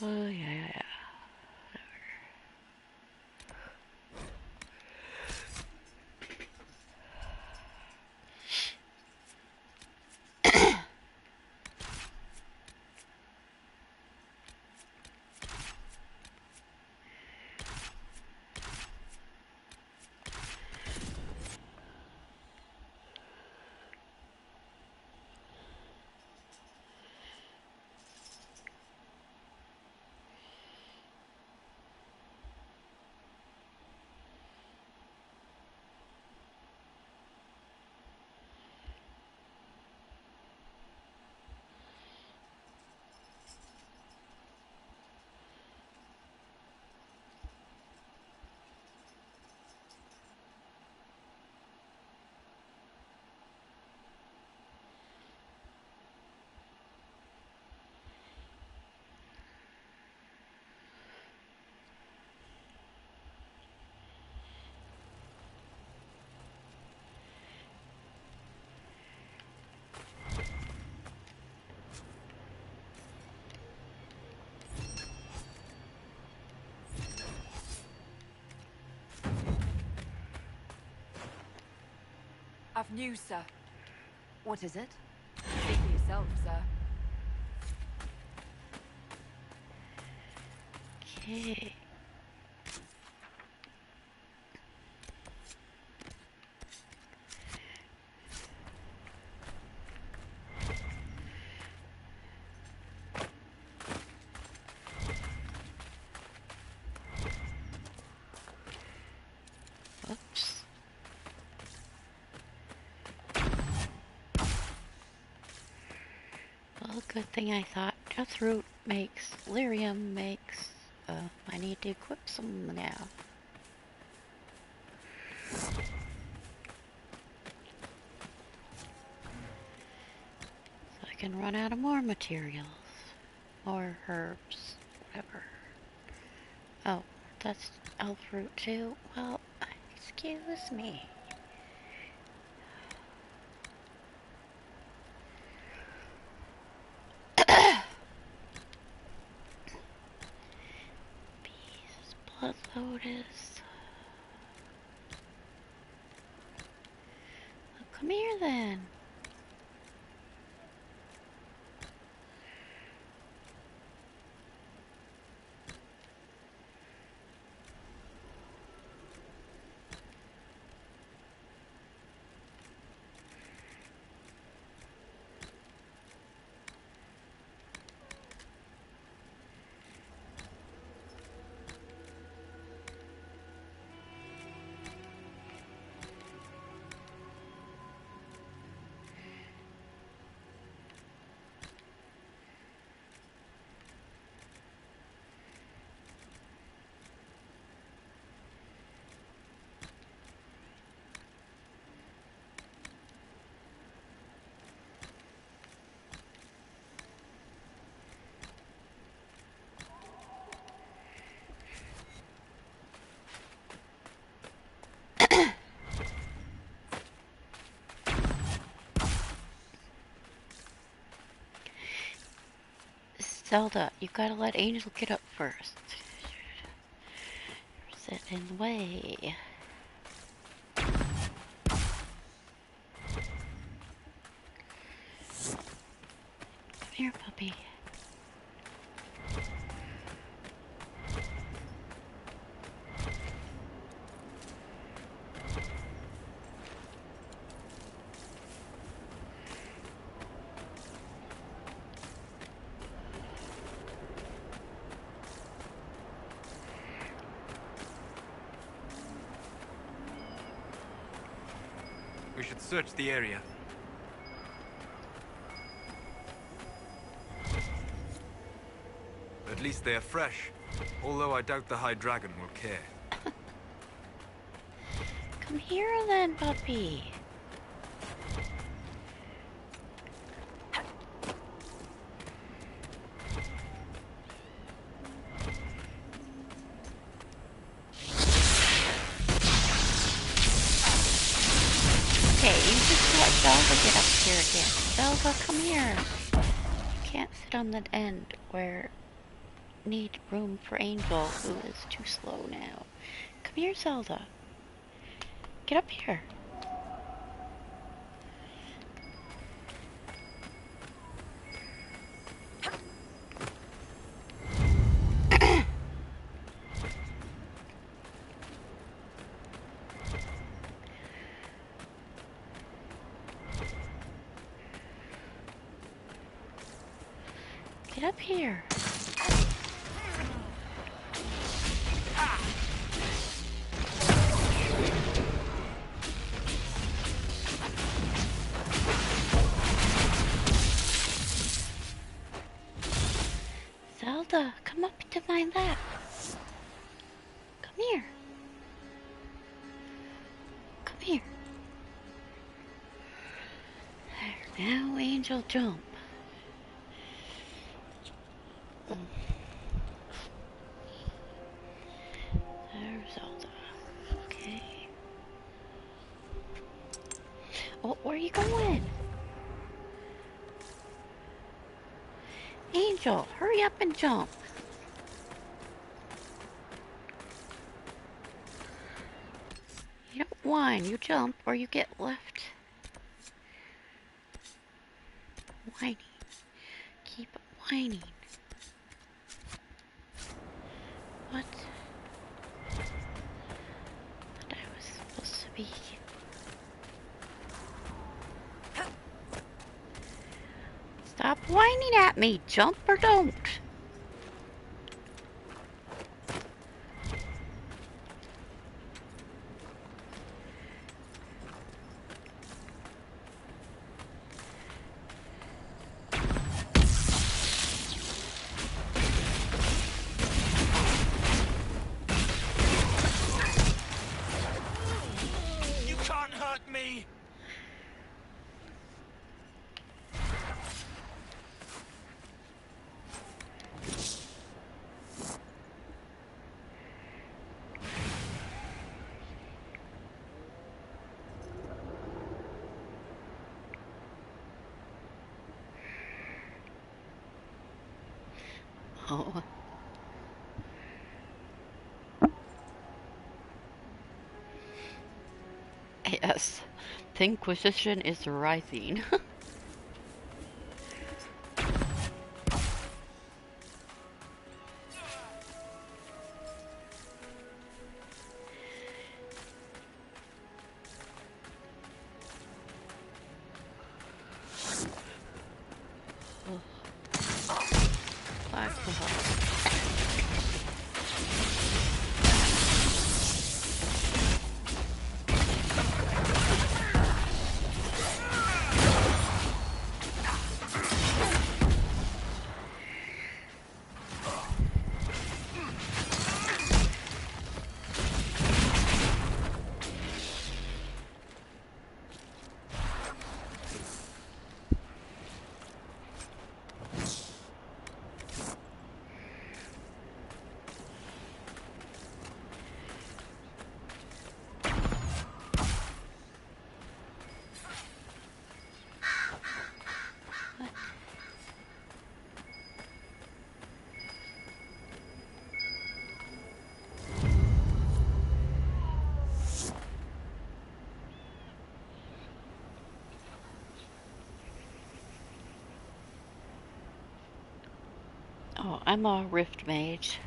Oh, yeah. I've news, sir. What is it? Speak for yourself, sir. Okay. Oops. Well, good thing I thought just root makes, lyrium makes, I need to equip some now. So I can run out of more materials. More herbs, whatever. Oh, that's elf root too? Well, excuse me. Bees, blood lotus. Oh, come here then. Zelda, you gotta let Angel get up first. You're sitting in the way. Come here, puppy. We should search the area. At least they are fresh, although I doubt the High Dragon will care. Come here then, puppy. Okay, you just let Zelda get up here again. Zelda, come here. You can't sit on the end where need room for Angel, who is too slow now. Come here, Zelda. Get up here. Get up here. Zelda, come up to my lap. Come here. Come here. There, now Angel jump. There, Zelda. Okay. Oh, where are you going? Angel, hurry up and jump. You don't whine, you jump or you get left whining. Keep whining. What? But I was supposed to be. Stop whining at me. Jump or don't. You can't hurt me! Oh. Yes, the Inquisition is rising. Oh, I'm a Rift Mage.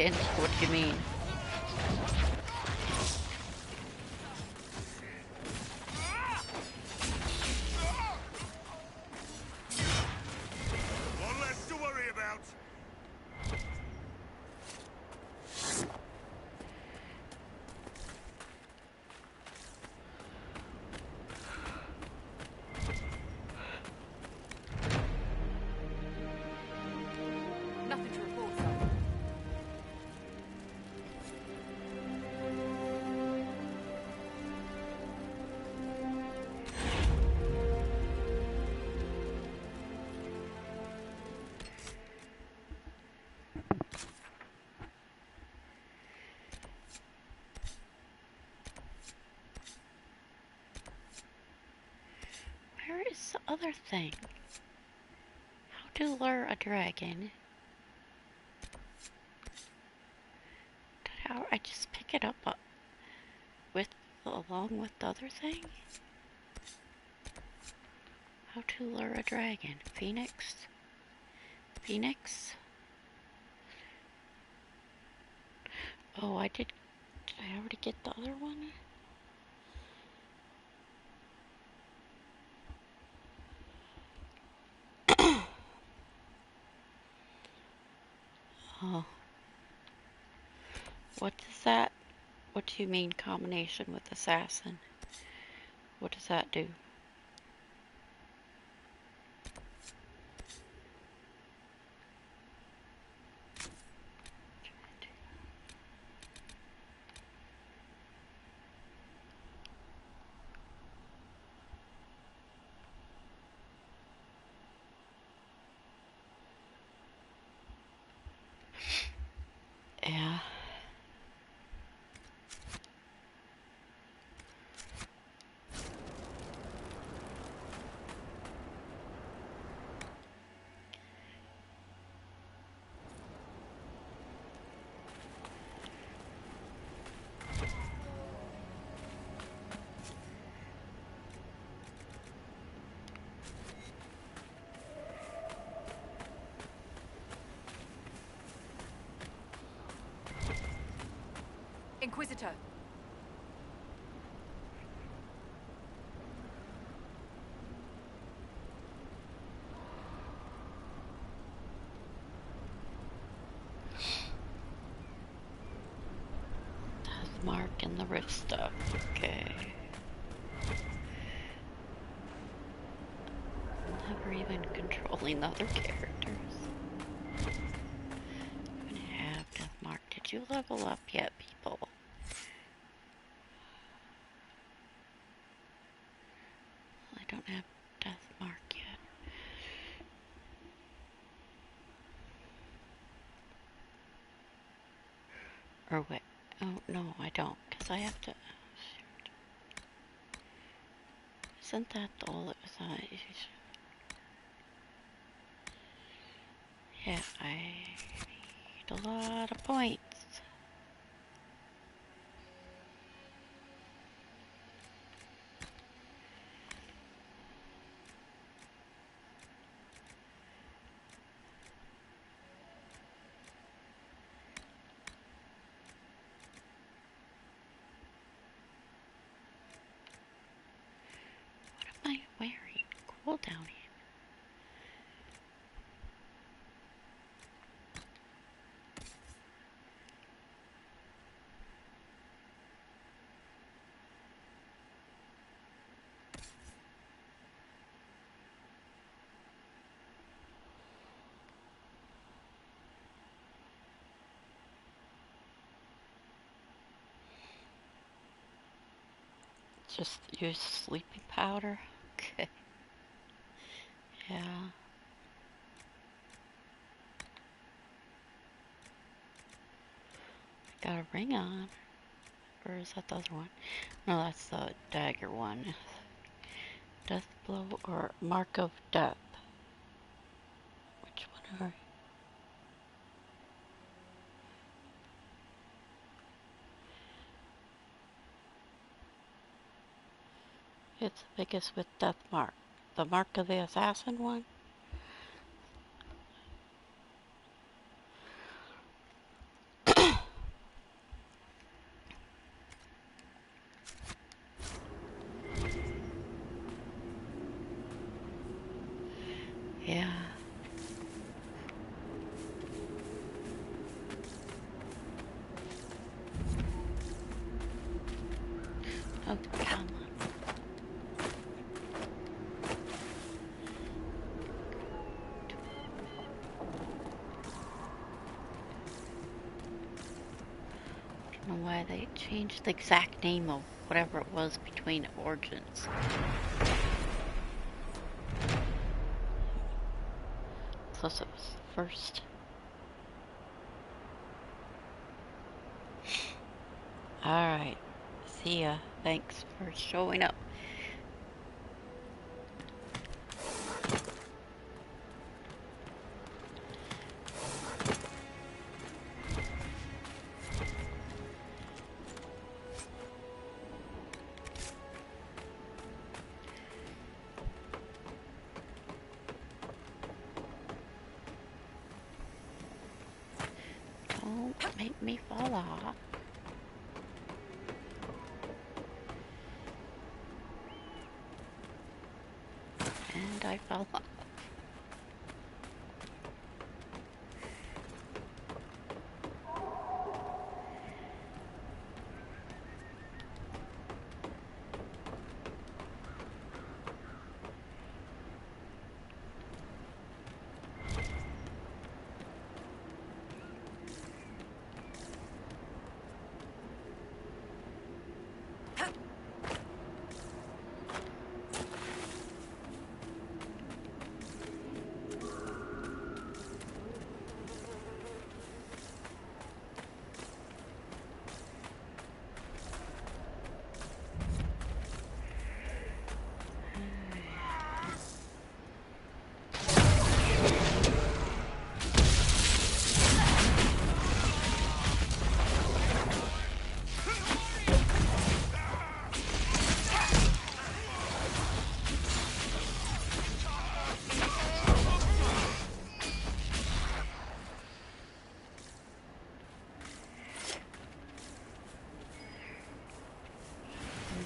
dragons? What do you mean? One less to worry about. Nothing to report, sir. Where is the other thing? How to lure a dragon? How I just pick it up with along with the other thing? How to lure a dragon? Phoenix? Phoenix? Oh, did I already get the other one? Oh. What does that, what do you mean combination with assassin? What does that do? Yeah. Inquisitor. Death mark and the rift stuff. Okay. Never even controlling the other characters. I'm gonna have death mark. Did you level up yet, people? I don't have death mark yet. Or wait. Oh, no, I don't. Because I have to... Shoot. Isn't that all it was? Yeah, I need a lot of points. What am I wearing? Cool down here. Just use sleeping powder. Okay. Yeah. Got a ring on. Or is that the other one? No, that's the dagger one. Death blow or mark of death. Which one are... It's the biggest with death mark. The mark of the assassin one? Oh, come on. I don't know why they changed the exact name of whatever it was between Origins. Plus it was the first. Alright. See ya. Thanks for showing up. Don't make me fall off. And I fell off.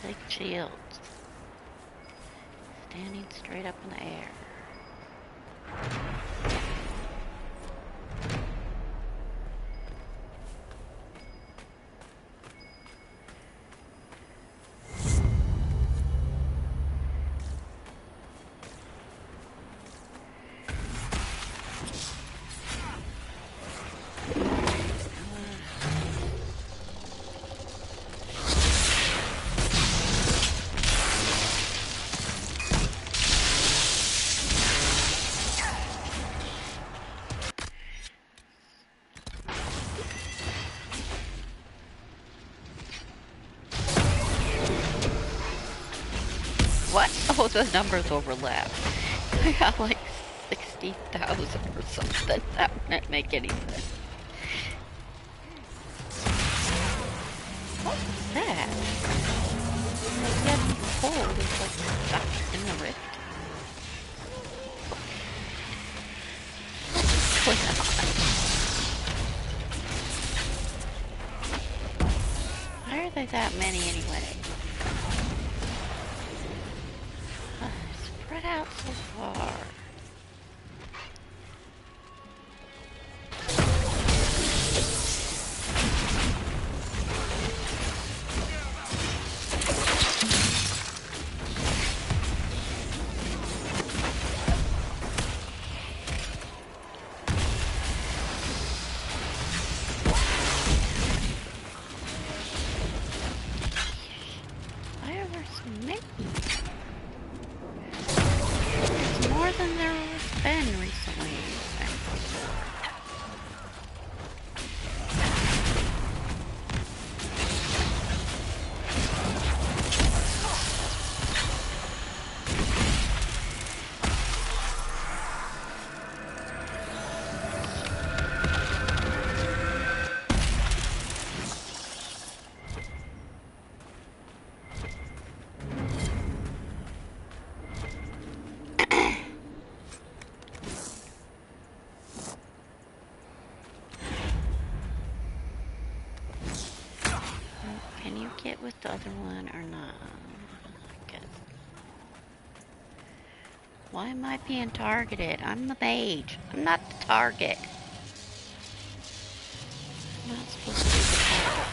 Big shields. Standing straight up in the air. What? Oh, the numbers overlap. I got like 60,000 or something. That wouldn't make any sense. What was that? It had me pulled. It's like stuck in the rift. What's going on? Why are there that many anyway? Spread out so far. Why are there so many? It's more than there has been recently. Can you get with the other one or not? I guess. Why am I being targeted? I'm the mage. I'm not the target. I'm not supposed to be the target.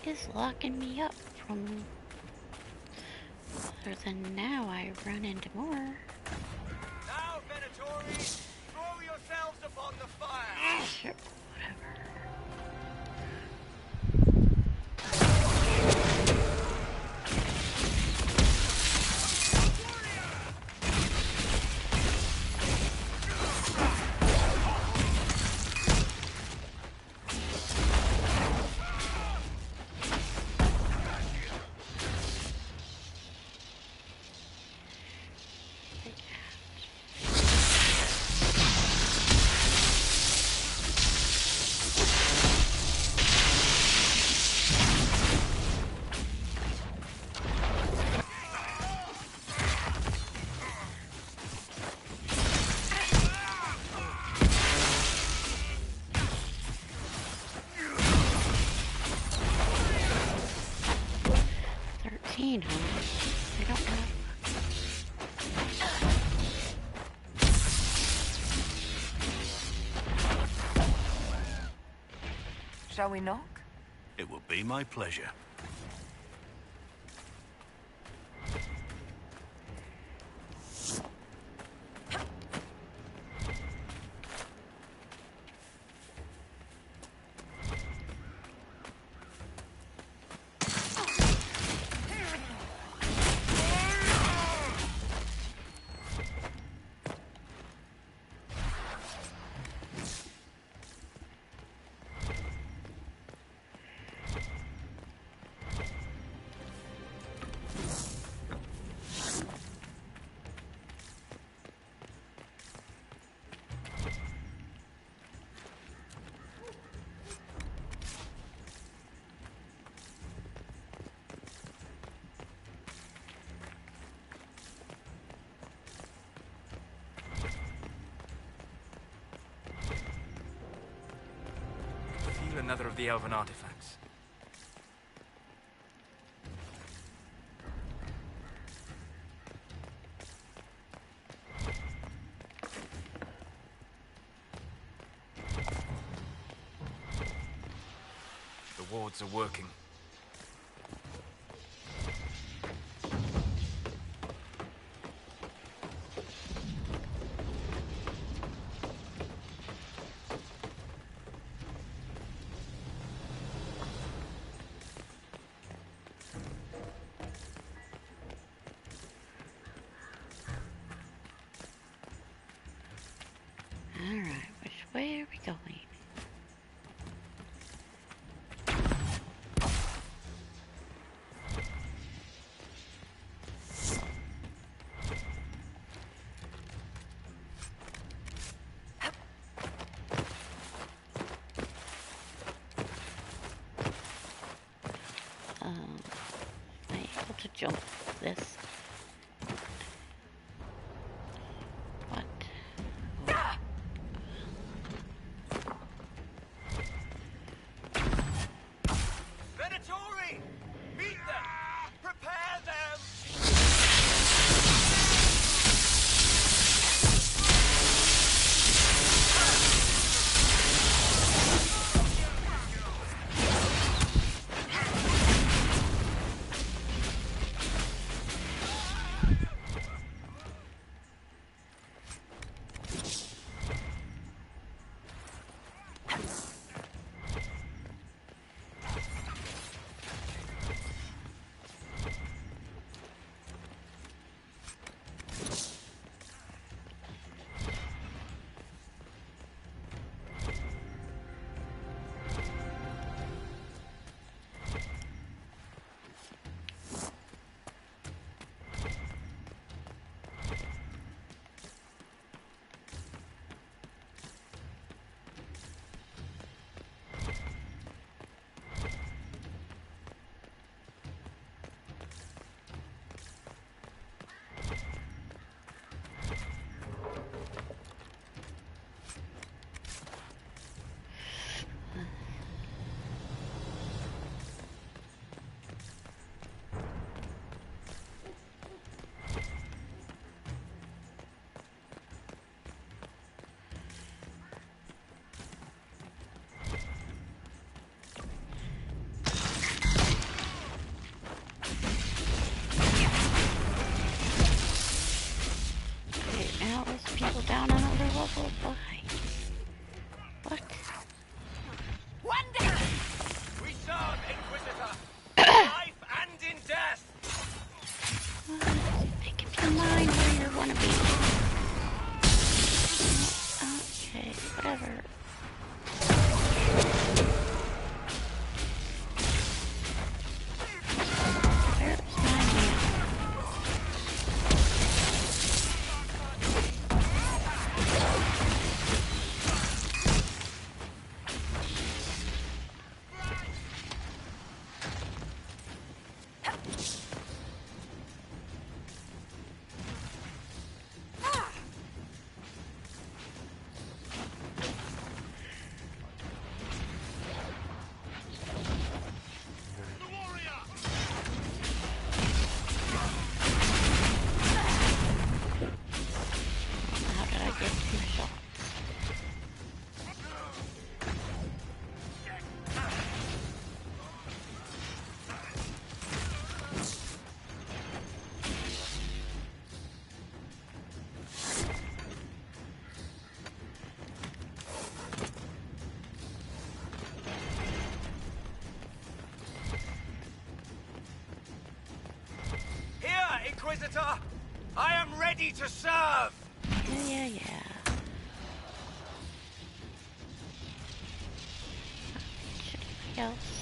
is locking me up from... Other than now, I run into more. Now, Venatori, throw yourselves upon the fire! Sure, whatever. 13, huh? I don't know. Shall we knock? It will be my pleasure. Another of the elven artifacts. The wards are working. Alright, which way are we going? Am I able to jump this? What? Venatori! Meet them! Prepare them! Inquisitor! I am ready to serve! Yeah. Anybody else?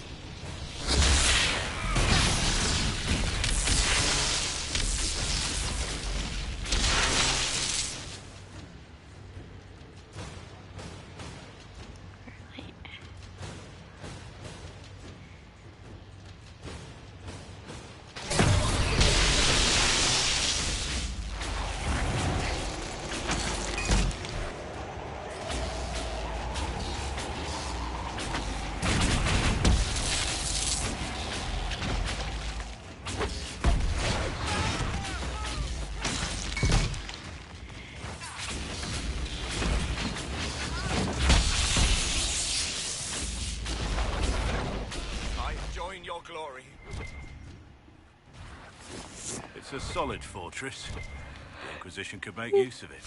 Your glory. It's a solid fortress. The Inquisition could make use of it.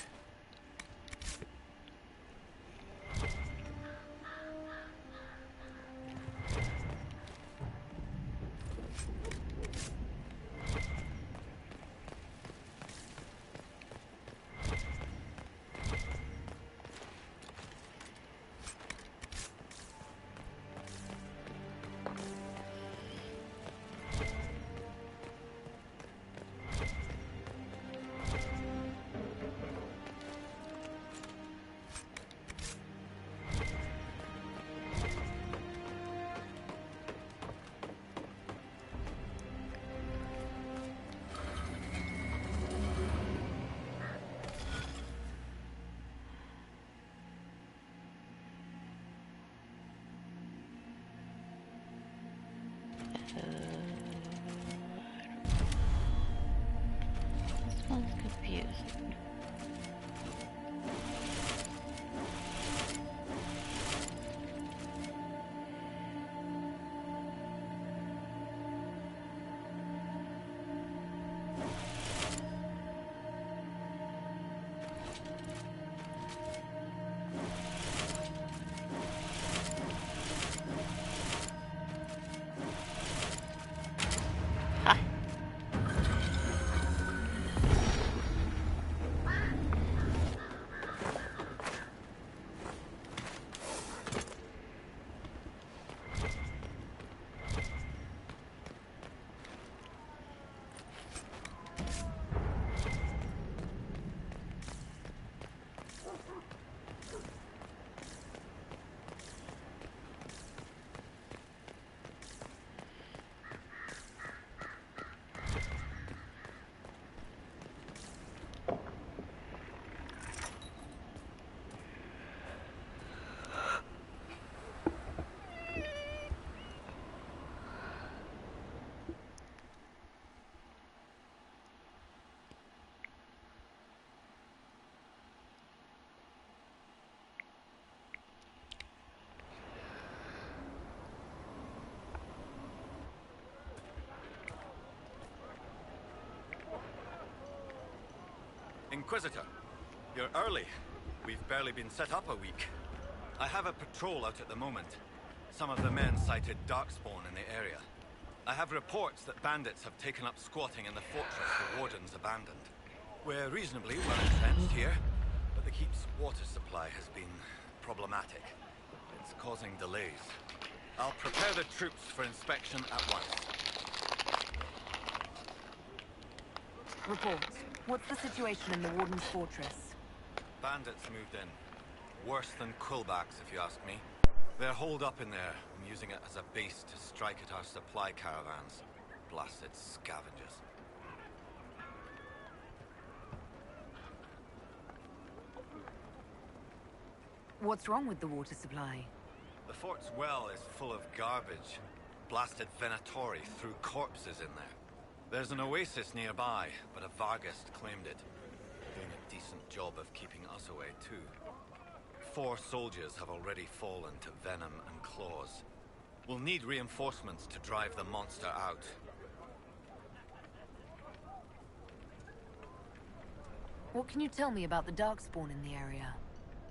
This one's confusing. Inquisitor, you're early. We've barely been set up a week. I have a patrol out at the moment. Some of the men cited darkspawn in the area. I have reports that bandits have taken up squatting in the fortress the wardens abandoned. We're reasonably well entrenched here, but the keep's water supply has been problematic. It's causing delays. I'll prepare the troops for inspection at once. Report. What's the situation in the Warden's fortress? Bandits moved in. Worse than Quillbacks, if you ask me. They're holed up in there, and using it as a base to strike at our supply caravans. Blasted scavengers. What's wrong with the water supply? The fort's well is full of garbage. Blasted Venatori threw corpses in there. There's an oasis nearby, but a Vargast claimed it. Doing a decent job of keeping us away, too. 4 soldiers have already fallen to venom and claws. We'll need reinforcements to drive the monster out. What can you tell me about the Darkspawn in the area?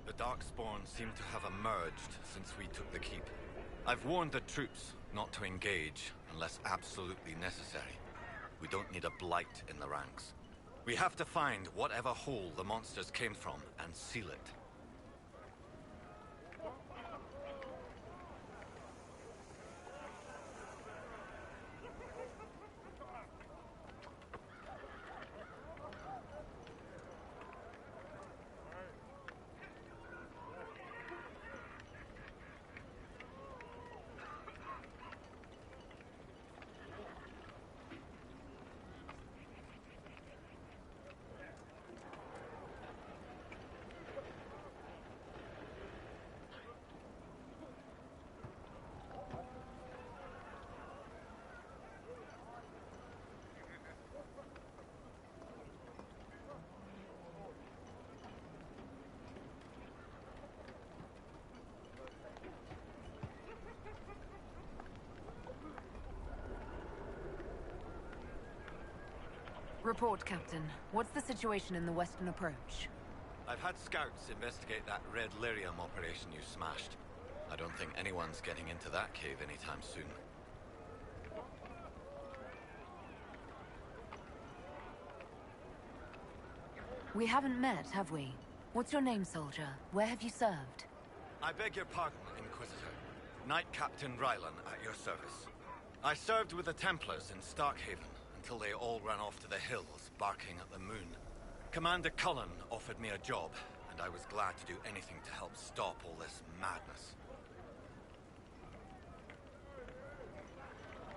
The Darkspawn seem to have emerged since we took the keep. I've warned the troops not to engage unless absolutely necessary. We don't need a blight in the ranks. We have to find whatever hole the monsters came from and seal it. Report, Captain. What's the situation in the western approach? I've had scouts investigate that red lyrium operation you smashed. I don't think anyone's getting into that cave anytime soon. We haven't met, have we? What's your name, soldier? Where have you served? I beg your pardon, Inquisitor. Knight Captain Rylan at your service. I served with the Templars in Starkhaven until they all ran off to the hills, barking at the moon. Commander Cullen offered me a job, and I was glad to do anything to help stop all this madness.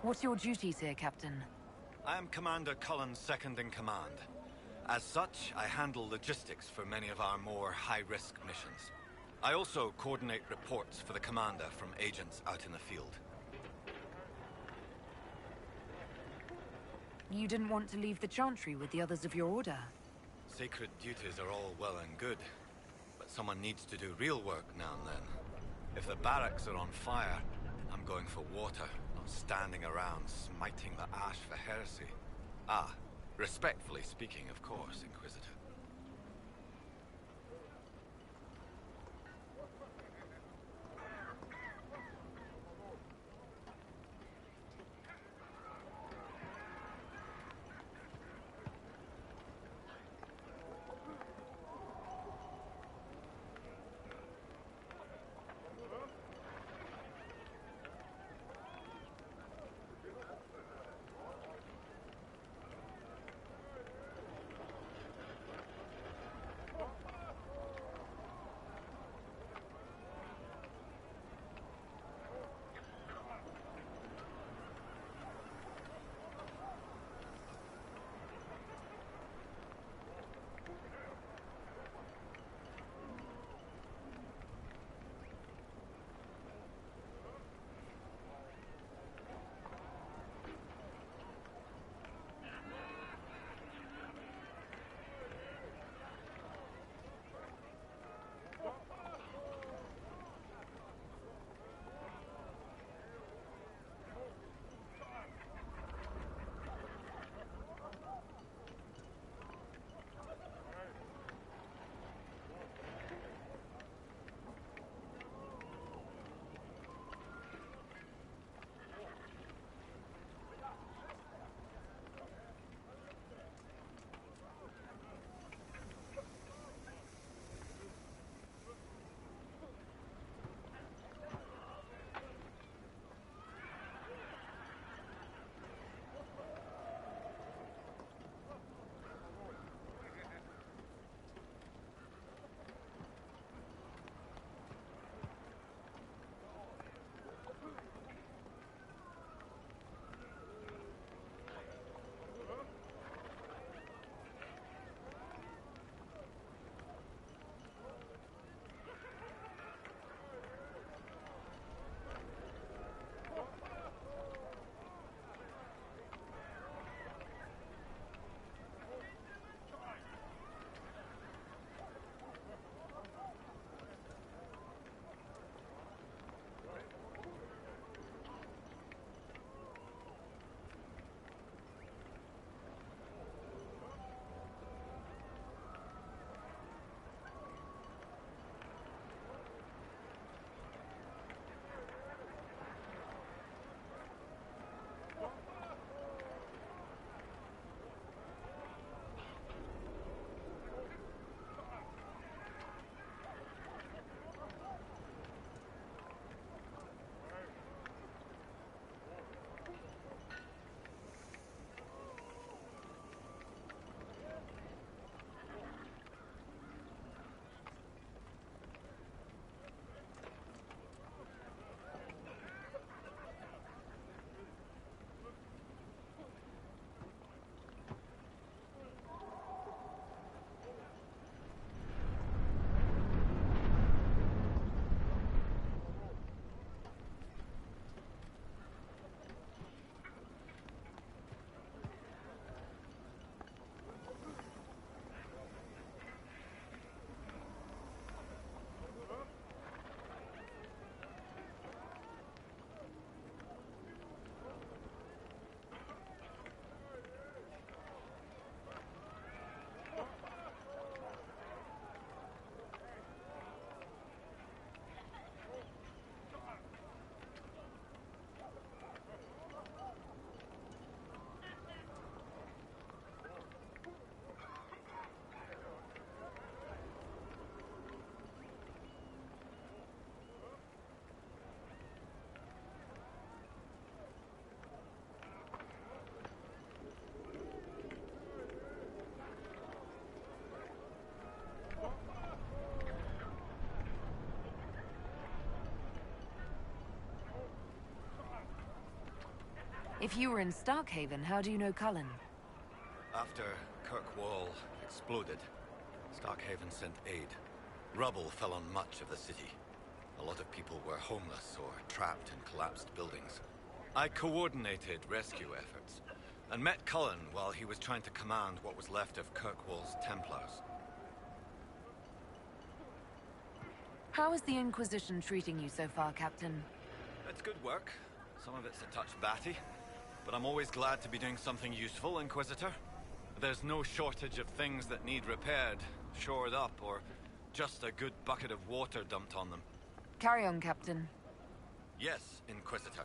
What's your duties here, Captain? I am Commander Cullen's second-in-command. As such, I handle logistics for many of our more high-risk missions. I also coordinate reports for the Commander from agents out in the field. You didn't want to leave the Chantry with the others of your order? Sacred duties are all well and good, but someone needs to do real work now and then. If the barracks are on fire, I'm going for water, not standing around smiting the ash for heresy. Ah, respectfully speaking, of course, Inquisitor. If you were in Starkhaven, how do you know Cullen? After Kirkwall exploded, Starkhaven sent aid. Rubble fell on much of the city. A lot of people were homeless or trapped in collapsed buildings. I coordinated rescue efforts, and met Cullen while he was trying to command what was left of Kirkwall's Templars. How is the Inquisition treating you so far, Captain? It's good work. Some of it's a touch batty, but I'm always glad to be doing something useful, Inquisitor. There's no shortage of things that need repaired, shored up, or just a good bucket of water dumped on them. Carry on, Captain. Yes, Inquisitor.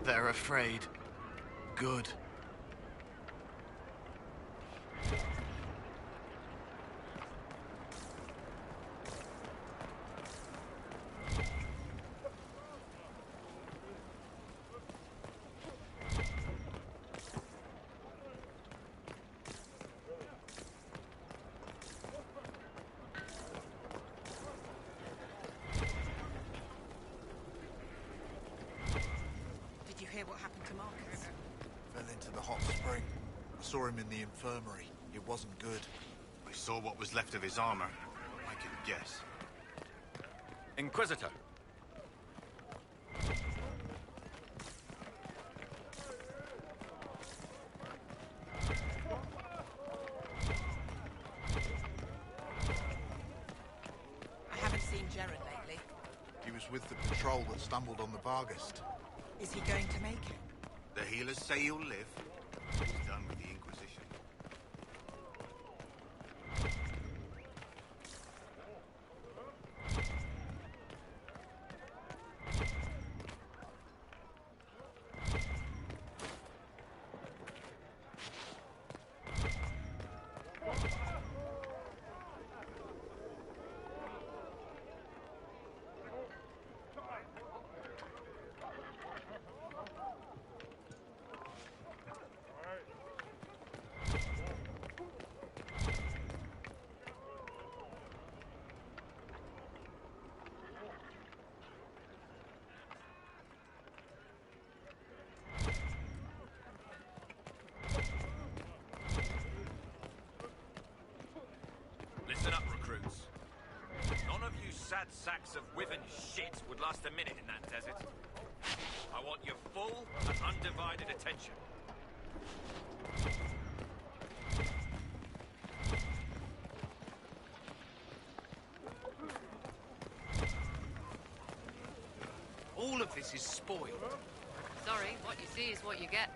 They're afraid. Good. Did you hear what happened to Marcus? Fell into the hot spring. I saw him in the infirmary. It wasn't good. I saw what was left of his armor. I could guess. Inquisitor. I haven't seen Jared lately. He was with the patrol that stumbled on the Barghest. Is he going to make it? The healers say he'll live. He's done with the Inquisition. Listen up, recruits. None of you sad sacks of Wyvern shit would last a minute in that desert. I want your full and undivided attention. All of this is spoiled. Sorry, what you see is what you get.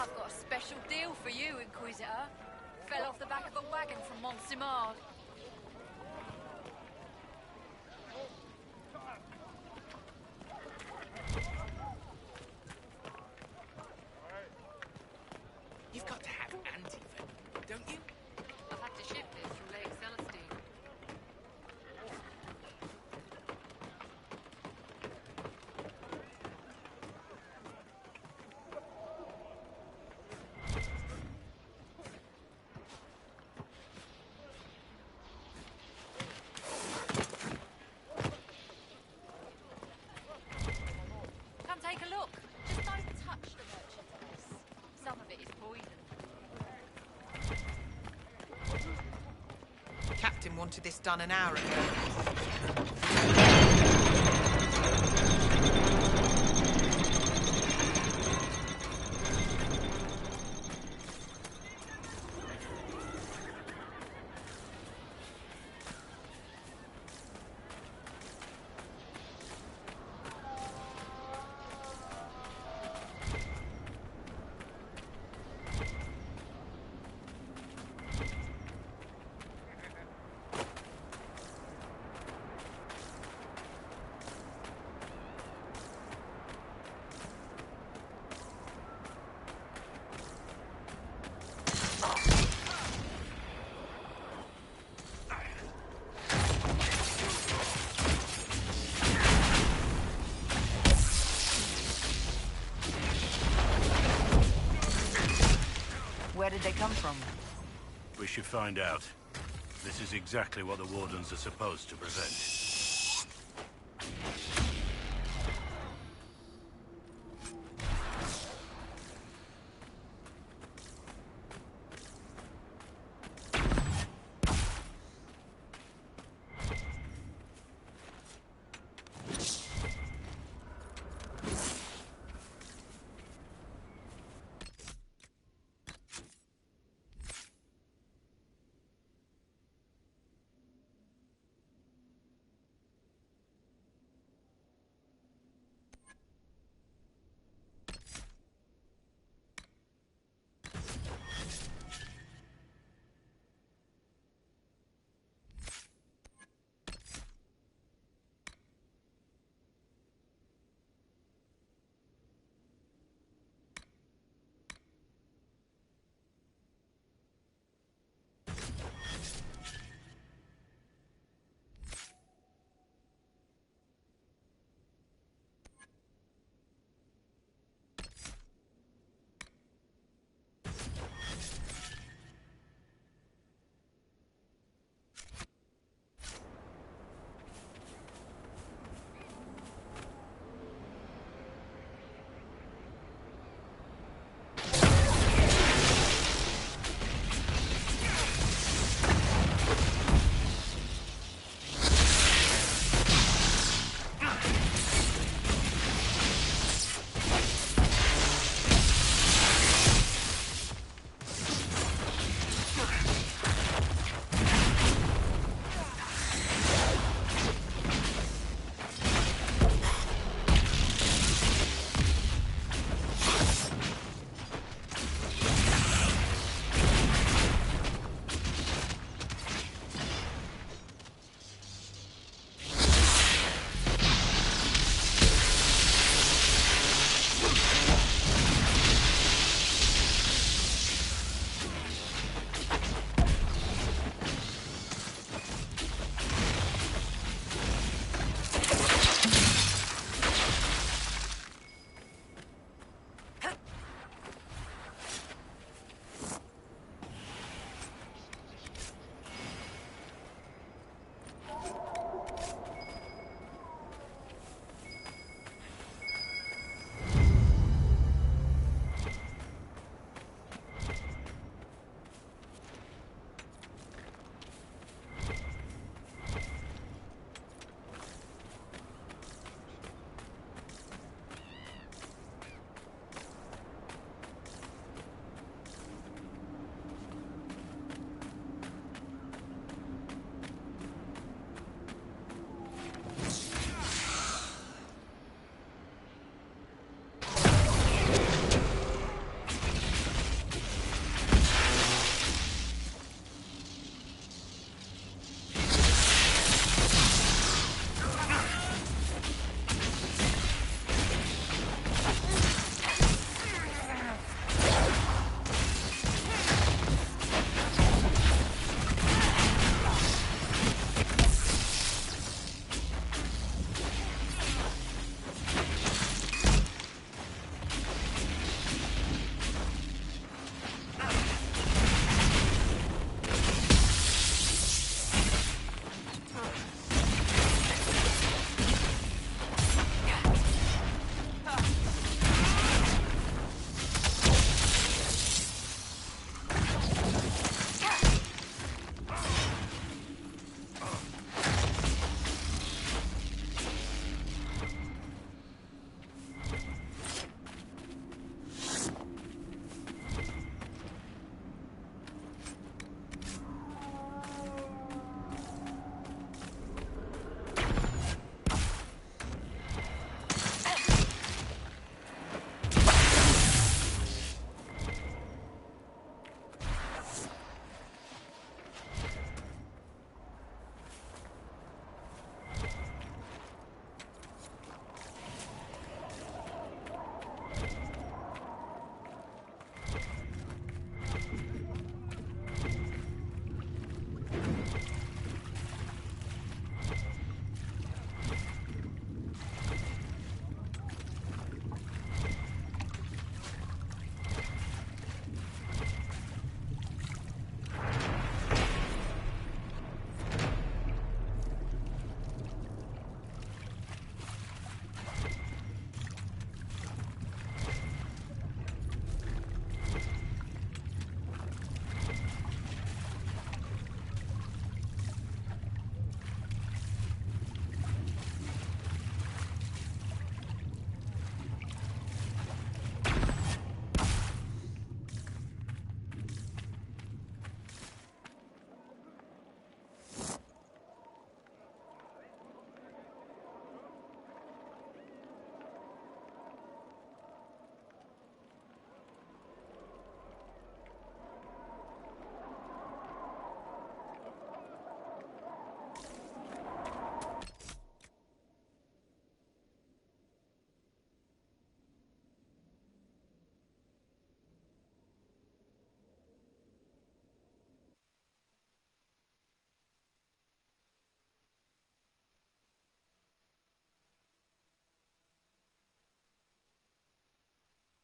I've got a special deal for you, Inquisitor. Fell off the back of a wagon from Montsimard. You've got to have anti-venom, don't you? I've had to ship this from Lake Celestine. Come take a look. Just don't touch the merchandise. Some of it is poison. Captain wanted this done an hour ago. Where did they come from? We should find out. This is exactly what the Wardens are supposed to prevent.